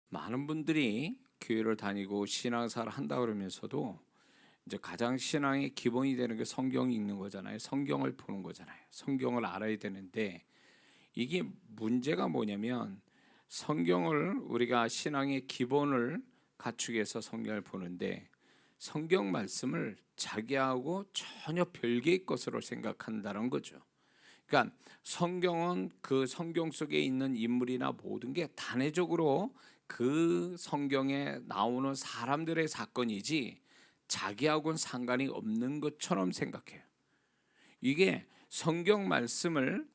많은 분들이 교회를 다니고 신앙생활을 한다 그러면서도 이제 가장 신앙의 기본이 되는 게 성경 읽는 거잖아요. 성경을 보는 거잖아요. 성경을 알아야 되는데 이게 문제가 뭐냐면 성경을 우리가 신앙의 기본을 갖추기 위해서 성경을 보는데 성경 말씀을 자기하고 전혀 별개의 것으로 생각한다는 거죠. 그러니까 성경은 그 성경 속에 있는 인물이나 모든 게 단회적으로 그 성경에 나오는 사람들의 사건이지 자기하고는 상관이 없는 것처럼 생각해요. 이게 성경 말씀을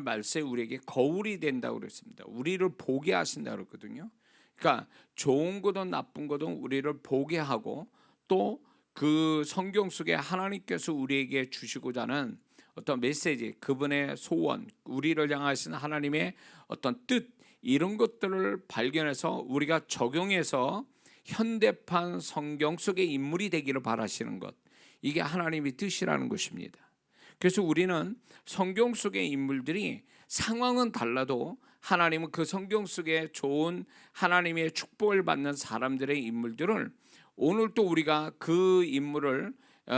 말세 우리에게 거울이 된다고 그랬습니다. 우리를 보게 하신다고 그랬거든요. 그러니까 좋은 거든 나쁜 거든 우리를 보게 하고 또 그 성경 속에 하나님께서 우리에게 주시고자 하는 어떤 메시지, 그분의 소원, 우리를 향하신 하나님의 어떤 뜻, 이런 것들을 발견해서 우리가 적용해서 현대판 성경 속의 인물이 되기를 바라시는 것, 이게 하나님의 뜻이라는 것입니다. 그래서 우리는 성경 속의 인물들이 상황은 달라도 하나님은 그 성경 속에 좋은 하나님의 축복을 받는 사람들의 인물들을 오늘 또 우리가 그 인물을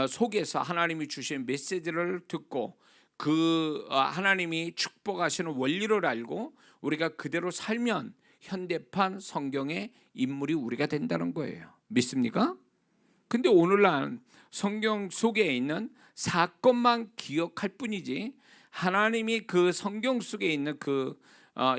속에서 하나님이 주신 메시지를 듣고 그 하나님이 축복하시는 원리를 알고 우리가 그대로 살면 현대판 성경의 인물이 우리가 된다는 거예요. 믿습니까? 근데 오늘날 성경 속에 있는 사건만 기억할 뿐이지 하나님이 그 성경 속에 있는 그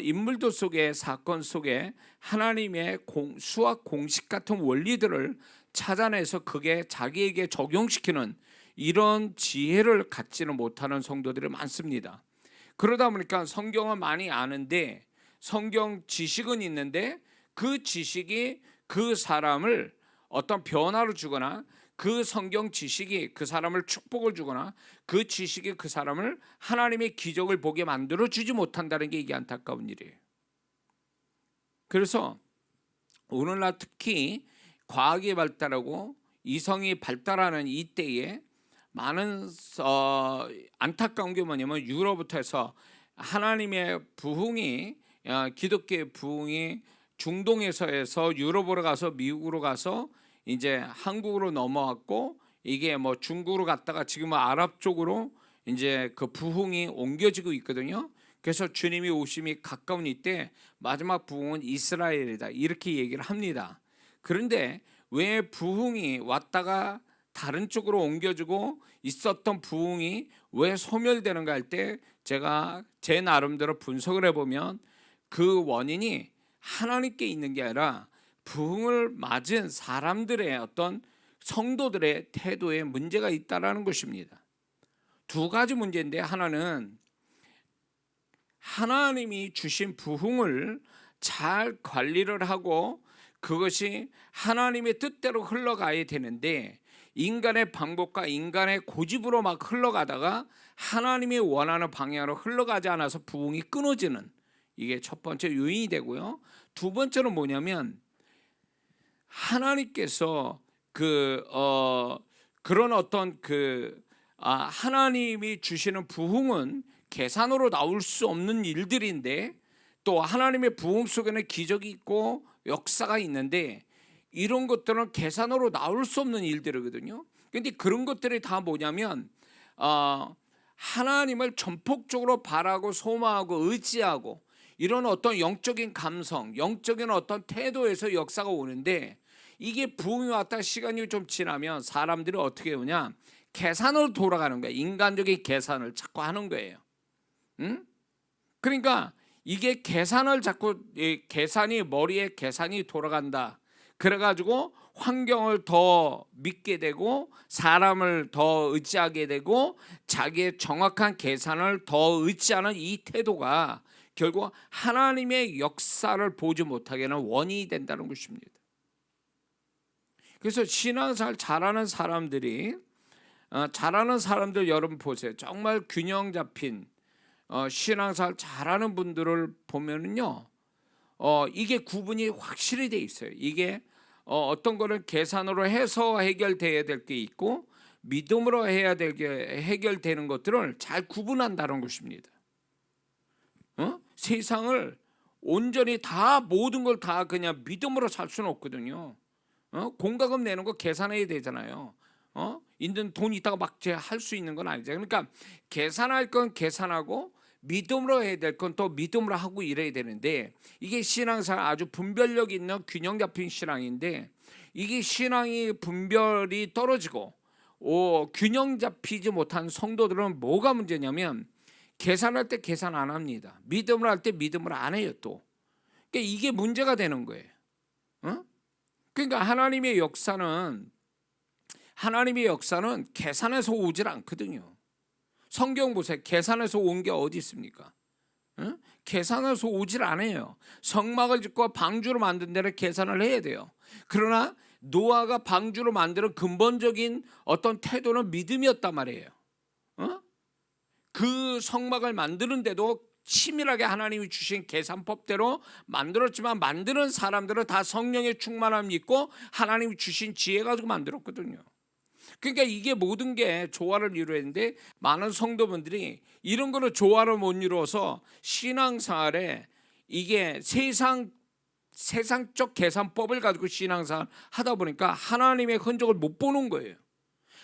인물들 속의 사건 속에 하나님의 수학 공식 같은 원리들을 찾아내서 그게 자기에게 적용시키는 이런 지혜를 갖지는 못하는 성도들이 많습니다. 그러다 보니까 성경은 많이 아는데 성경 지식은 있는데 그 지식이 그 사람을 어떤 변화를 주거나 그 성경 지식이 그 사람을 축복을 주거나 그 지식이 그 사람을 하나님의 기적을 보게 만들어 주지 못한다는 게 이게 안타까운 일이에요. 그래서 오늘날 특히 과학이 발달하고 이성이 발달하는 이때에 많은 안타까운 게 뭐냐면 유럽부터 해서 하나님의 부흥이 기독교의 부흥이 중동에서 해서 유럽으로 가서 미국으로 가서 이제 한국으로 넘어왔고 이게 뭐 중국으로 갔다가 지금은 아랍 쪽으로 이제 그 부흥이 옮겨지고 있거든요. 그래서 주님이 오심이 가까운 이때 마지막 부흥은 이스라엘이다 이렇게 얘기를 합니다. 그런데 왜 부흥이 왔다가 다른 쪽으로 옮겨지고 있었던 부흥이 왜 소멸되는가 할 때 제가 제 나름대로 분석을 해보면 그 원인이 하나님께 있는 게 아니라 부흥을 맞은 사람들의 어떤 성도들의 태도에 문제가 있다라는 것입니다. 두 가지 문제인데 하나는 하나님이 주신 부흥을 잘 관리를 하고 그것이 하나님의 뜻대로 흘러가야 되는데 인간의 방법과 인간의 고집으로 막 흘러가다가 하나님이 원하는 방향으로 흘러가지 않아서 부흥이 끊어지는, 이게 첫 번째 요인이 되고요. 두 번째는 뭐냐면 하나님께서 그런 어떤 하나님이 주시는 부흥은 계산으로 나올 수 없는 일들인데 또 하나님의 부흥 속에는 기적이 있고 역사가 있는데 이런 것들은 계산으로 나올 수 없는 일들이거든요. 그런데 그런 것들이 다 뭐냐면 하나님을 전폭적으로 바라고 소망하고 의지하고 이런 어떤 영적인 감성, 영적인 어떤 태도에서 역사가 오는데 이게 부흥이 왔다 시간이 좀 지나면 사람들이 어떻게 오냐, 계산으로 돌아가는 거예요. 인간적인 계산을 자꾸 하는 거예요. 그러니까 이게 계산을 자꾸 계산이 머리에 계산이 돌아간다. 그래가지고 환경을 더 믿게 되고 사람을 더 의지하게 되고 자기의 정확한 계산을 더 의지하는 이 태도가 결국 하나님의 역사를 보지 못하게 하는 원인이 된다는 것입니다. 그래서 신앙생활 잘하는 사람들 여러분 보세요. 정말 균형 잡힌 신앙생활 잘하는 분들을 보면은요, 이게 구분이 확실히 돼 있어요. 이게 어떤 거는 계산으로 해서 해결돼야 될 게 있고 믿음으로 해야 될 게 해결되는 것들을 잘 구분한다는 것입니다. 세상을 온전히 다 모든 걸 다 그냥 믿음으로 살 수는 없거든요. 공과금 내는 거 계산해야 되잖아요. 있는 돈 있다가 막 할 수 있는 건 아니죠. 그러니까 계산할 건 계산하고 믿음으로 해야 될 건 또 믿음으로 하고 이래야 되는데, 이게 신앙생활 아주 분별력 있는 균형 잡힌 신앙인데, 이게 신앙이 분별이 떨어지고 균형 잡히지 못한 성도들은 뭐가 문제냐면, 계산할 때 계산 안 합니다. 믿음으로 할 때 믿음으로 안 해요 또. 그러니까 이게 문제가 되는 거예요. 그러니까 하나님의 역사는 계산해서 오질 않거든요. 성경 보세요. 계산해서 온 게 어디 있습니까? 계산해서 오질 않아요. 성막을 짓고 방주로 만든 데를 계산을 해야 돼요. 그러나 노아가 방주로 만드는 근본적인 어떤 태도는 믿음이었단 말이에요. 그 성막을 만드는데도 치밀하게 하나님이 주신 계산법대로 만들었지만, 만드는 사람들은 다 성령의 충만함이 있고 하나님이 주신 지혜 가지고 만들었거든요. 그러니까 이게 모든 게 조화를 이루었는데, 많은 성도분들이 이런 거를 조화를 못 이루어서 신앙생활에 이게 세상적 계산법을 가지고 신앙생활 하다 보니까 하나님의 흔적을 못 보는 거예요.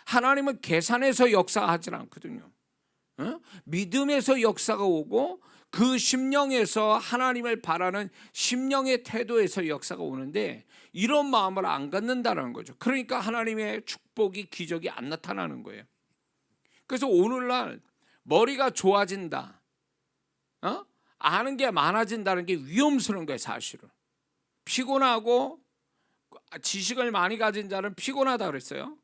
하나님은 계산해서 역사하지 않거든요. 믿음에서 역사가 오고 그 심령에서 하나님을 바라는 심령의 태도에서 역사가 오는데, 이런 마음을 안 갖는다는 거죠. 그러니까 하나님의 축복이, 기적이 안 나타나는 거예요. 그래서 오늘날 머리가 좋아진다, 아는 게 많아진다는 게 위험스러운 거예요. 사실은 피곤하고, 지식을 많이 가진 자는 피곤하다 그랬어요.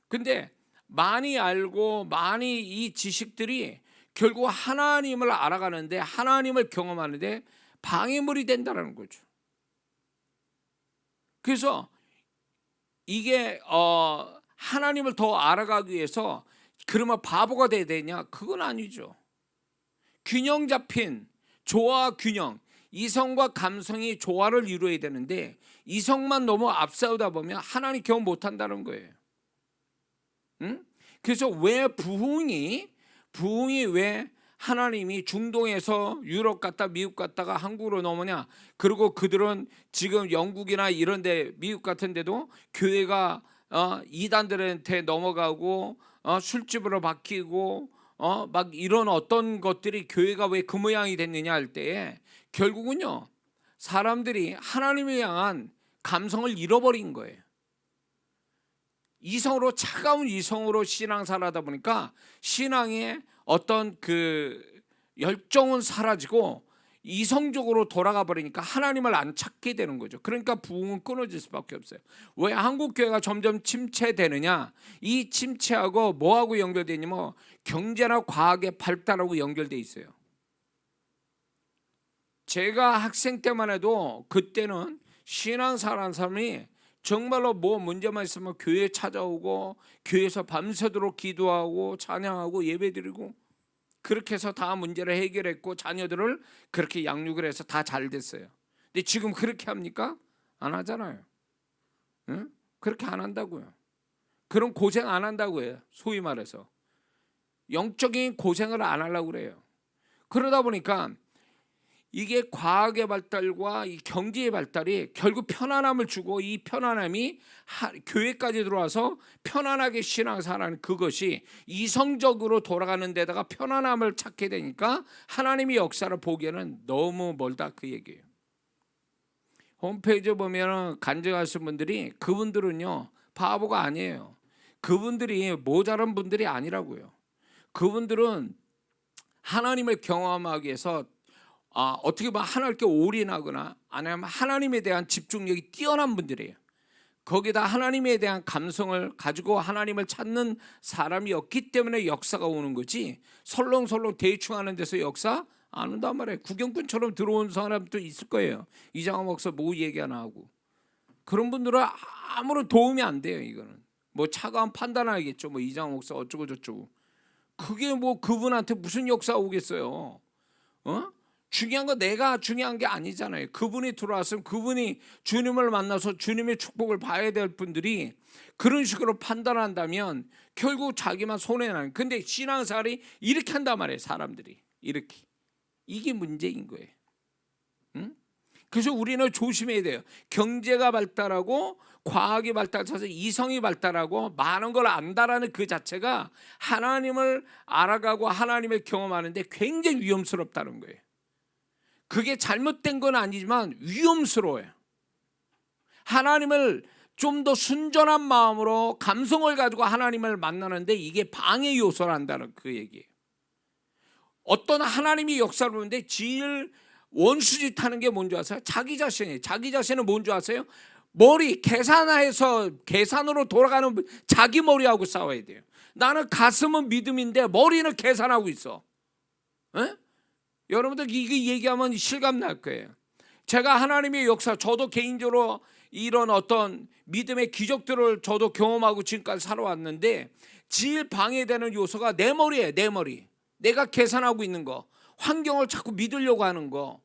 근데 많이 알고 많이 이 지식들이 결국 하나님을 알아가는데, 하나님을 경험하는데 방해물이 된다는 거죠. 그래서 이게 하나님을 더 알아가기 위해서 그러면 바보가 돼야 되냐? 그건 아니죠. 균형 잡힌 조화 균형, 이성과 감성이 조화를 이루어야 되는데, 이성만 너무 앞세우다 보면 하나님 경험 못한다는 거예요. 그래서 왜 부흥이 왜 하나님이 중동에서 유럽 갔다 미국 갔다가 한국으로 넘으냐? 그리고 그들은 지금 영국이나 이런 데, 미국 같은 데도 교회가 이단들한테 넘어가고 술집으로 바뀌고 막 이런 어떤 것들이, 교회가 왜 그 모양이 됐느냐 할 때에 결국은요, 사람들이 하나님을 향한 감성을 잃어버린 거예요. 이성으로, 차가운 이성으로 신앙생활 하다 보니까 신앙의 어떤 그 열정은 사라지고 이성적으로 돌아가 버리니까 하나님을 안 찾게 되는 거죠. 그러니까 부흥은 끊어질 수밖에 없어요. 왜 한국 교회가 점점 침체되느냐? 이 침체하고 뭐하고 연결되어 있냐면 경제나 과학의 발달하고 연결되어 있어요. 제가 학생 때만 해도 그때는 신앙생활하는 사람이 정말로 뭐 문제만 있으면 교회 찾아오고 교회에서 밤새도록 기도하고 찬양하고 예배드리고, 그렇게 해서 다 문제를 해결했고 자녀들을 그렇게 양육을 해서 다 잘 됐어요. 근데 지금 그렇게 합니까? 안 하잖아요. 그렇게 안 한다고요. 그런 고생 안 한다고 해요. 소위 말해서 영적인 고생을 안 하려고 그래요. 그러다 보니까 이게 과학의 발달과 이 경제의 발달이 결국 편안함을 주고, 이 편안함이 교회까지 들어와서 편안하게 신앙생활하는 그것이 이성적으로 돌아가는 데다가 편안함을 찾게 되니까 하나님의 역사를 보기에는 너무 멀다, 그 얘기예요. 홈페이지에 보면 간증하신 분들이, 그분들은요 바보가 아니에요. 그분들이 모자란 분들이 아니라고요. 그분들은 하나님을 경험하기 위해서 어떻게 보면 하나님께 올인하거나 아니면 하나님에 대한 집중력이 뛰어난 분들이에요. 거기다 하나님에 대한 감성을 가지고 하나님을 찾는 사람이었기 때문에 역사가 오는 거지, 설렁설렁 대충 하는 데서 역사 안 온단 말이에요. 구경꾼처럼 들어온 사람도 있을 거예요. 이장호 목사 뭐 얘기 하나 하고, 그런 분들은 아무런 도움이 안 돼요. 이거는 뭐 차가운 판단하겠죠. 뭐 이장호 목사 어쩌고 저쩌고, 그게 뭐 그분한테 무슨 역사 오겠어요. 중요한 건 내가 중요한 게 아니잖아요. 그분이 들어왔으면 그분이 주님을 만나서 주님의 축복을 봐야 될 분들이 그런 식으로 판단한다면 결국 자기만 손해나는. 근데 신앙생활이 이렇게 한단 말이에요. 사람들이 이렇게. 이게 문제인 거예요. 그래서 우리는 조심해야 돼요. 경제가 발달하고 과학이 발달해서 이성이 발달하고 많은 걸 안다라는 그 자체가 하나님을 알아가고 하나님을 경험하는데 굉장히 위험스럽다는 거예요. 그게 잘못된 건 아니지만 위험스러워요. 하나님을 좀 더 순전한 마음으로 감성을 가지고 하나님을 만나는데 이게 방해 요소를 한다는 그 얘기예요. 어떤 하나님이 역사를 보는데 제일 원수짓 하는 게 뭔지 아세요? 자기 자신이에요. 자기 자신은 뭔지 아세요? 머리 계산으로 돌아가는 자기 머리하고 싸워야 돼요. 나는 가슴은 믿음인데 머리는 계산하고 있어. 에? 여러분들 이게 얘기하면 실감 날 거예요. 제가 하나님의 역사, 저도 개인적으로 이런 어떤 믿음의 기적들을 저도 경험하고 지금까지 살아왔는데 제일 방해되는 요소가 내 머리예요. 내 머리. 내가 계산하고 있는 거, 환경을 자꾸 믿으려고 하는 거,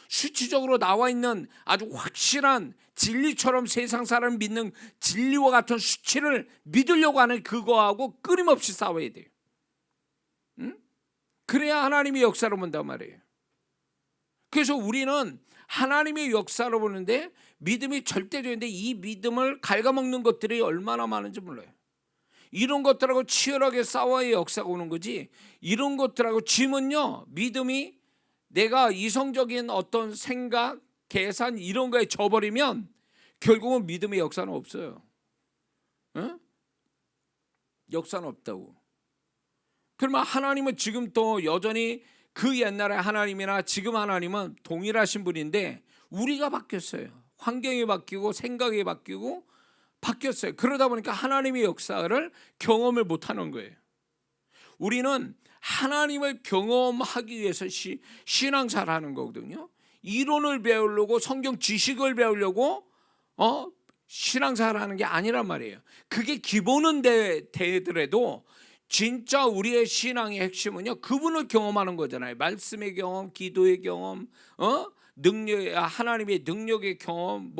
수치적으로 나와 있는 아주 확실한 진리처럼 세상 사람 믿는 진리와 같은 수치를 믿으려고 하는 그거하고 끊임없이 싸워야 돼요. 응? 그래야 하나님의 역사로 본단 말이에요. 그래서 우리는 하나님의 역사로 보는데 믿음이 절대적인데 이 믿음을 갉아먹는 것들이 얼마나 많은지 몰라요. 이런 것들하고 치열하게 싸워야 역사가 오는 거지, 이런 것들하고 짐은요, 믿음이 내가 이성적인 어떤 생각, 계산 이런 거에 져버리면 결국은 믿음의 역사는 없어요. 응? 역사는 없다고. 그러면 하나님은 지금 또 여전히 그 옛날의 하나님이나 지금 하나님은 동일하신 분인데 우리가 바뀌었어요. 환경이 바뀌고 생각이 바뀌고 바뀌었어요. 그러다 보니까 하나님의 역사를 경험을 못하는 거예요. 우리는 하나님을 경험하기 위해서 신앙생활을 하는 거거든요. 이론을 배우려고 성경 지식을 배우려고 신앙생활을 하는 게 아니란 말이에요. 그게 기본은 되더라도 진짜 우리의 신앙의 핵심은요, 그분을 경험하는 거잖아요. 말씀의 경험, 기도의 경험, 하나님의 능력의 경험,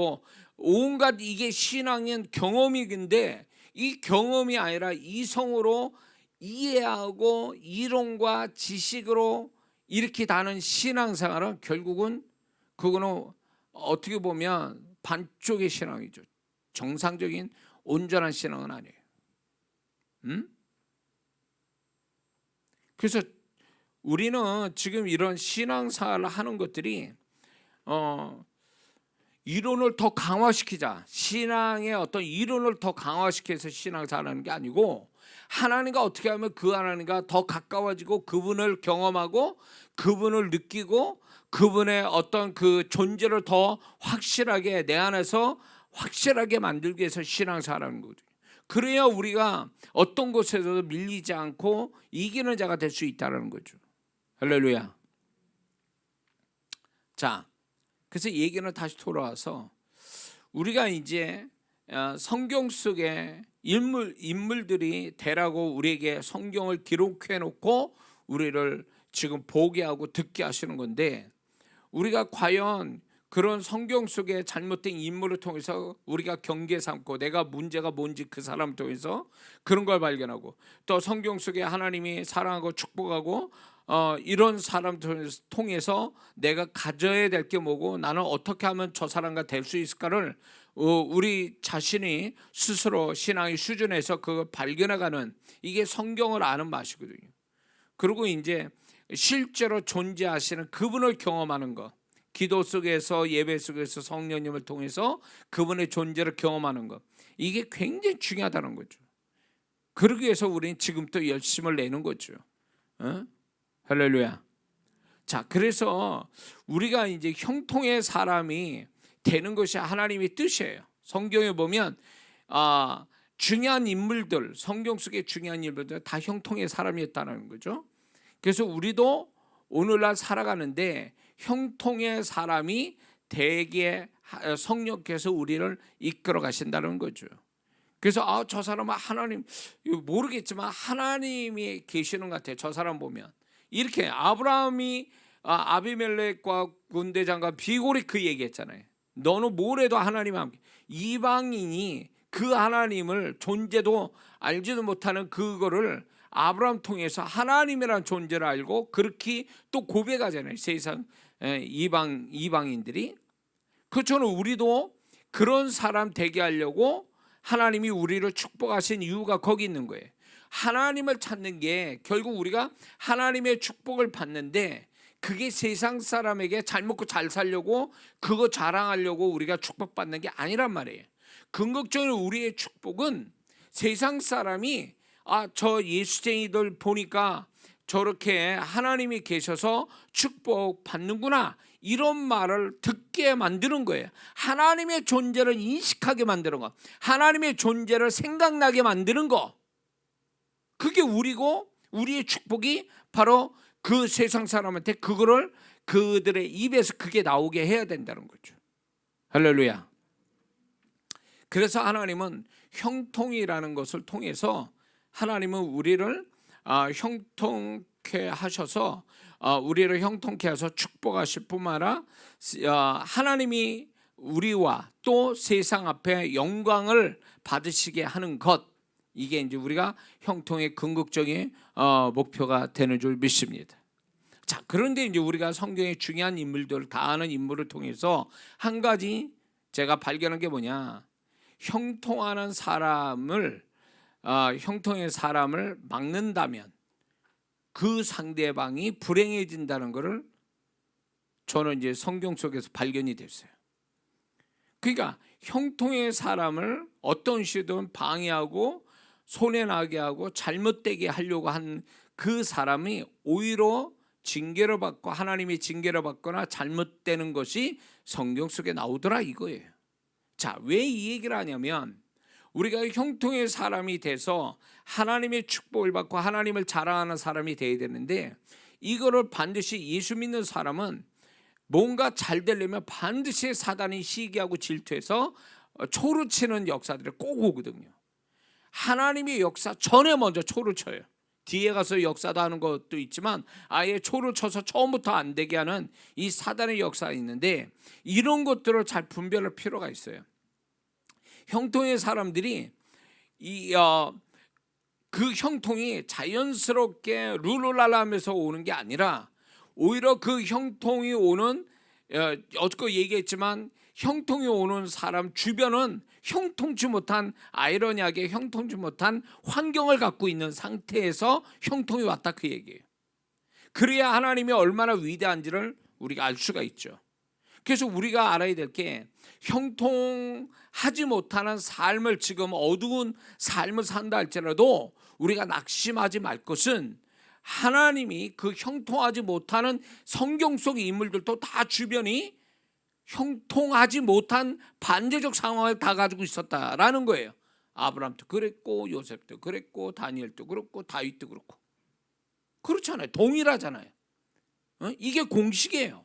온갖 이게 신앙은 경험이긴데 이 경험이 아니라 이성으로 이해하고 이론과 지식으로 이렇게 다는 신앙생활은 결국은 그거는 어떻게 보면 반쪽의 신앙이죠. 정상적인 온전한 신앙은 아니에요. 그래서 우리는 지금 이런 신앙생활을 하는 것들이 이론을 더 강화시키자, 신앙의 어떤 이론을 더 강화시켜서 신앙생활을 하는 게 아니고 하나님과 어떻게 하면 그 하나님과 더 가까워지고 그분을 경험하고 그분을 느끼고 그분의 어떤 그 존재를 더 확실하게 내 안에서 확실하게 만들기 위해서 신앙생활을 하는 거죠. 그래야 우리가 어떤 곳에서도 밀리지 않고 이기는 자가 될 수 있다는 거죠. 할렐루야. 자, 그래서 얘기는 다시 돌아와서 우리가 이제 성경 속의 인물들이 되라고 우리에게 성경을 기록해 놓고 우리를 지금 보게 하고 듣게 하시는 건데, 우리가 과연 그런 성경 속의 잘못된 인물을 통해서 우리가 경계 삼고 내가 문제가 뭔지 그 사람을 통해서 그런 걸 발견하고, 또 성경 속에 하나님이 사랑하고 축복하고 이런 사람들 통해서 내가 가져야 될 게 뭐고 나는 어떻게 하면 저 사람과 될 수 있을까를 우리 자신이 스스로 신앙의 수준에서 그걸 발견해가는, 이게 성경을 아는 맛이거든요. 그리고 이제 실제로 존재하시는 그분을 경험하는 것, 기도 속에서 예배 속에서 성령님을 통해서 그분의 존재를 경험하는 것, 이게 굉장히 중요하다는 거죠. 그러기 위해서 우리는 지금부터 열심을 내는 거죠. 할렐루야. 자, 그래서 우리가 이제 형통의 사람이 되는 것이 하나님의 뜻이에요. 성경에 보면 중요한 인물들, 성경 속의 중요한 인물들 다 형통의 사람이었다는 거죠. 그래서 우리도 오늘날 살아가는데 형통의 사람이 되게 성령께서 우리를 이끌어 가신다는 거죠. 그래서 저 사람은 하나님, 모르겠지만 하나님이 계시는 것 같아요. 저 사람 보면 이렇게 아브라함이 아비멜렉과 군대장과 비골이 그 얘기했잖아요. 너는 뭘 해도 하나님과 함께. 이방인이 그 하나님을 존재도 알지도 못하는 그거를 아브라함 통해서 하나님이라는 존재를 알고 그렇게 또 고백하잖아요. 세상 이방인들이. 그렇죠. 우리도 그런 사람 되게 하려고 하나님이 우리를 축복하신 이유가 거기 있는 거예요. 하나님을 찾는 게 결국 우리가 하나님의 축복을 받는데 그게 세상 사람에게 잘 먹고 잘 살려고 그거 자랑하려고 우리가 축복받는 게 아니란 말이에요. 궁극적으로 우리의 축복은 세상 사람이 저 예수쟁이들 보니까 저렇게 하나님이 계셔서 축복받는구나 이런 말을 듣게 만드는 거예요. 하나님의 존재를 인식하게 만드는 거, 하나님의 존재를 생각나게 만드는 거, 그게 우리고 우리의 축복이 바로 그 세상 사람한테 그거를 그들의 입에서 그게 나오게 해야 된다는 거죠. 할렐루야. 그래서 하나님은 형통이라는 것을 통해서 하나님은 우리를 형통케 하셔서 우리를 형통케 하셔서 축복하실 뿐만 아니라 하나님이 우리와 또 세상 앞에 영광을 받으시게 하는 것, 이게 이제 우리가 형통의 궁극적인 목표가 되는 줄 믿습니다. 자, 그런데 이제 우리가 성경의 중요한 인물들, 다 아는 인물을 통해서 한 가지 제가 발견한 게 뭐냐, 형통하는 사람을 형통의 사람을 막는다면 그 상대방이 불행해진다는 것을 저는 이제 성경 속에서 발견이 됐어요. 그러니까 형통의 사람을 어떤 식으로든 방해하고 손해나게 하고 잘못되게 하려고 한 그 사람이 오히려 징계를 받고 하나님이 징계를 받거나 잘못되는 것이 성경 속에 나오더라 이거예요. 자, 왜 이 얘기를 하냐면 우리가 형통의 사람이 돼서 하나님의 축복을 받고 하나님을 자랑하는 사람이 돼야 되는데, 이거를 반드시 예수 믿는 사람은 뭔가 잘 되려면 반드시 사단이 시기하고 질투해서 초를 치는 역사들이 꼭 오거든요. 하나님의 역사 전에 먼저 초를 쳐요. 뒤에 가서 역사도 하는 것도 있지만 아예 초를 쳐서 처음부터 안 되게 하는 이 사단의 역사가 있는데, 이런 것들을 잘 분별할 필요가 있어요. 형통의 사람들이 그 형통이 자연스럽게 룰루랄라 하면서 오는 게 아니라 오히려 그 형통이 오는, 어저께 얘기했지만 형통이 오는 사람 주변은 형통치 못한, 아이러니하게 형통치 못한 환경을 갖고 있는 상태에서 형통이 왔다 그 얘기예요. 그래야 하나님이 얼마나 위대한지를 우리가 알 수가 있죠. 그래서 우리가 알아야 될 게, 형통하지 못하는 삶을, 지금 어두운 삶을 산다 할지라도 우리가 낙심하지 말 것은, 하나님이 그 형통하지 못하는 성경 속 인물들도 다 주변이 형통하지 못한 반대적 상황을 다 가지고 있었다라는 거예요. 아브라함도 그랬고, 요셉도 그랬고, 다니엘도 그렇고, 다윗도 그렇고. 그렇잖아요. 동일하잖아요. 이게 공식이에요.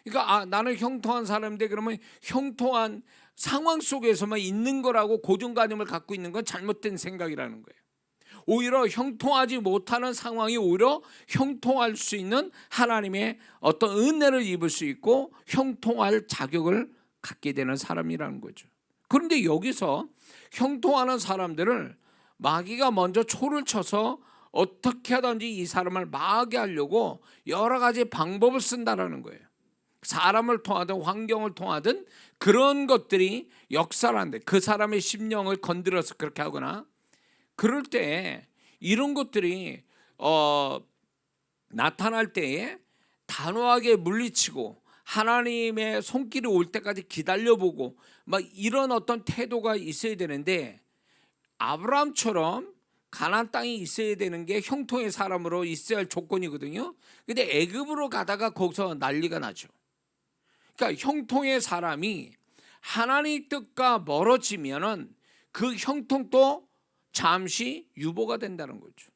그러니까 나는 형통한 사람인데 그러면 형통한 상황 속에서만 있는 거라고 고정관념을 갖고 있는 건 잘못된 생각이라는 거예요. 오히려 형통하지 못하는 상황이 오히려 형통할 수 있는 하나님의 어떤 은혜를 입을 수 있고 형통할 자격을 갖게 되는 사람이라는 거죠. 그런데 여기서 형통하는 사람들을 마귀가 먼저 초를 쳐서 어떻게 하든지 이 사람을 망하게 하려고 여러 가지 방법을 쓴다라는 거예요. 사람을 통하든 환경을 통하든 그런 것들이 역사를 하는데, 그 사람의 심령을 건드려서 그렇게 하거나, 그럴 때 이런 것들이 나타날 때에 단호하게 물리치고 하나님의 손길이 올 때까지 기다려보고 막 이런 어떤 태도가 있어야 되는데, 아브라함처럼 가나안 땅이 있어야 되는 게 형통의 사람으로 있어야 할 조건이거든요. 근데 애굽으로 가다가 거기서 난리가 나죠. 그러니까 형통의 사람이 하나님의 뜻과 멀어지면은 그 형통도 잠시 유보가 된다는 거죠.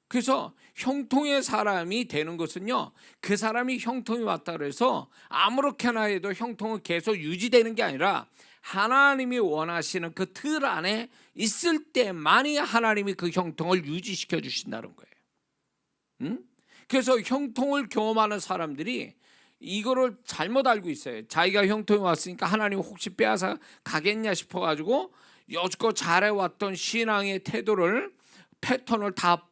그래서 형통의 사람이 되는 것은요, 그 사람이 형통이 왔다 그래서 아무렇게나 해도 형통은 계속 유지되는 게 아니라 하나님이 원하시는 그 틀 안에 있을 때만이 하나님이 그 형통을 유지시켜 주신다는 거예요. 그래서 형통을 경험하는 사람들이 이거를 잘못 알고 있어요. 자기가 형통이 왔으니까 하나님 혹시 빼앗아 가겠냐 싶어가지고 여지껏 잘해왔던 신앙의 태도를, 패턴을 다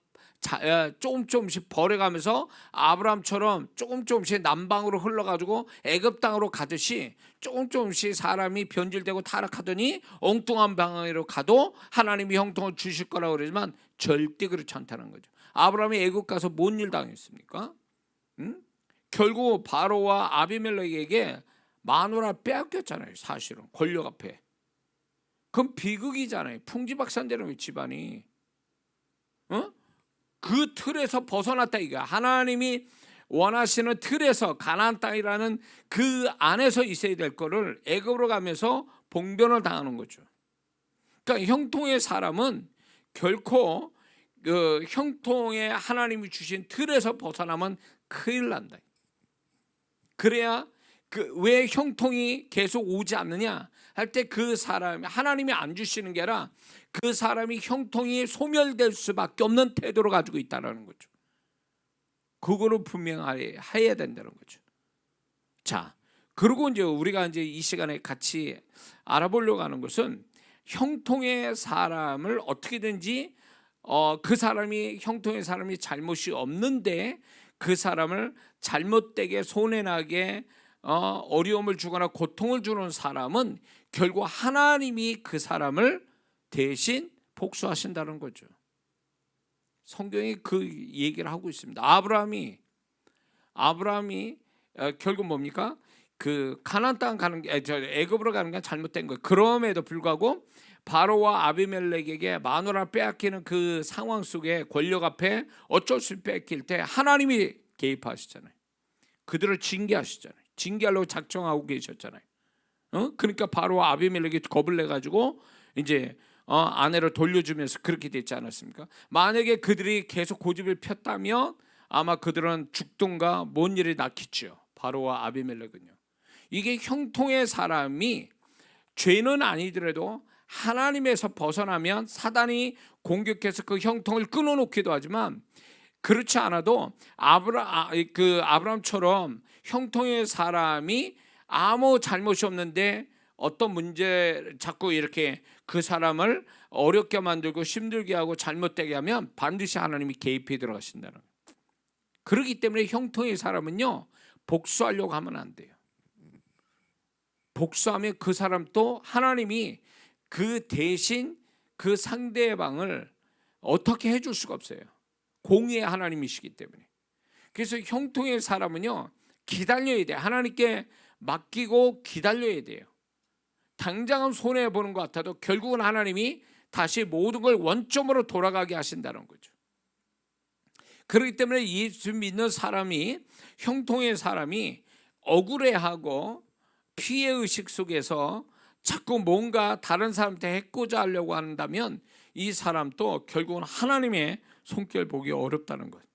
조금씩 버려가면서 아브라함처럼 조금씩 남방으로 흘러가지고 애굽 땅으로 가듯이 조금씩 사람이 변질되고 타락하더니 엉뚱한 방향으로 가도 하나님이 형통을 주실 거라고 그러지만 절대 그렇지 않다는 거죠. 아브라함이 애굽 가서 뭔 일 당했습니까? 결국 바로와 아비멜렉에게 마누라 빼앗겼잖아요. 사실은 권력 앞에. 그건 비극이잖아요. 풍지박산되는 집안이. 그 틀에서 벗어났다 이거야. 하나님이 원하시는 틀에서 가나안 땅이라는 그 안에서 있어야 될 거를 애굽으로 가면서 봉변을 당하는 거죠. 그러니까 형통의 사람은 결코 그 형통의 하나님이 주신 틀에서 벗어나면 큰일 난다. 그래야 왜 형통이 계속 오지 않느냐 할 때 그 사람이 하나님이 안 주시는 게 아니라 그 사람이 형통이 소멸될 수밖에 없는 태도를 가지고 있다는 거죠. 그거를 분명해야 된다는 거죠. 자, 그리고 이제 우리가 이제 이 시간에 같이 알아보려고 하는 것은 형통의 사람을 어떻게든지 그 사람이 형통의 사람이 잘못이 없는데 그 사람을 잘못되게 손해나게 어려움을 주거나 고통을 주는 사람은 결국 하나님이 그 사람을 대신 복수하신다는 거죠. 성경이 그 얘기를 하고 있습니다. 아브라함이 결국 뭡니까? 그 가나안 땅 가는 게 애굽으로 가는 게 잘못된 거예요. 그럼에도 불구하고 바로와 아비멜렉에게 마누라 빼앗기는 그 상황 속에 권력 앞에 어쩔 수 없이 뺏길 때 하나님이 개입하시잖아요. 그들을 징계하시잖아요. 징계하려고 작정하고 계셨잖아요. 그러니까 바로와 아비멜렉이 겁을 내 가지고 이제 아내를 돌려주면서 그렇게 됐지 않았습니까? 만약에 그들이 계속 고집을 폈다면 아마 그들은 죽든가 뭔 일이 났겠죠. 바로와 아비멜렉은요. 이게 형통의 사람이 죄는 아니더라도 하나님에서 벗어나면 사단이 공격해서 그 형통을 끊어놓기도 하지만 그렇지 않아도 아브라함처럼 형통의 사람이 아무 잘못이 없는데 어떤 문제 자꾸 이렇게 그 사람을 어렵게 만들고 힘들게 하고 잘못되게 하면 반드시 하나님이 개입해 들어가신다는 거예요. 그렇기 때문에 형통의 사람은요 복수하려고 하면 안 돼요. 복수하면 그 사람도 하나님이 그 대신 그 상대방을 어떻게 해줄 수가 없어요. 공의의 하나님이시기 때문에. 그래서 형통의 사람은요 기다려야 돼요. 하나님께 맡기고 기다려야 돼요. 당장은 손해보는 것 같아도 결국은 하나님이 다시 모든 걸 원점으로 돌아가게 하신다는 거죠. 그렇기 때문에 예수 믿는 사람이 형통의 사람이 억울해하고 피해의식 속에서 자꾸 뭔가 다른 사람한테 해코자 하려고 한다면 이 사람도 결국은 하나님의 손길 보기 어렵다는 거예요.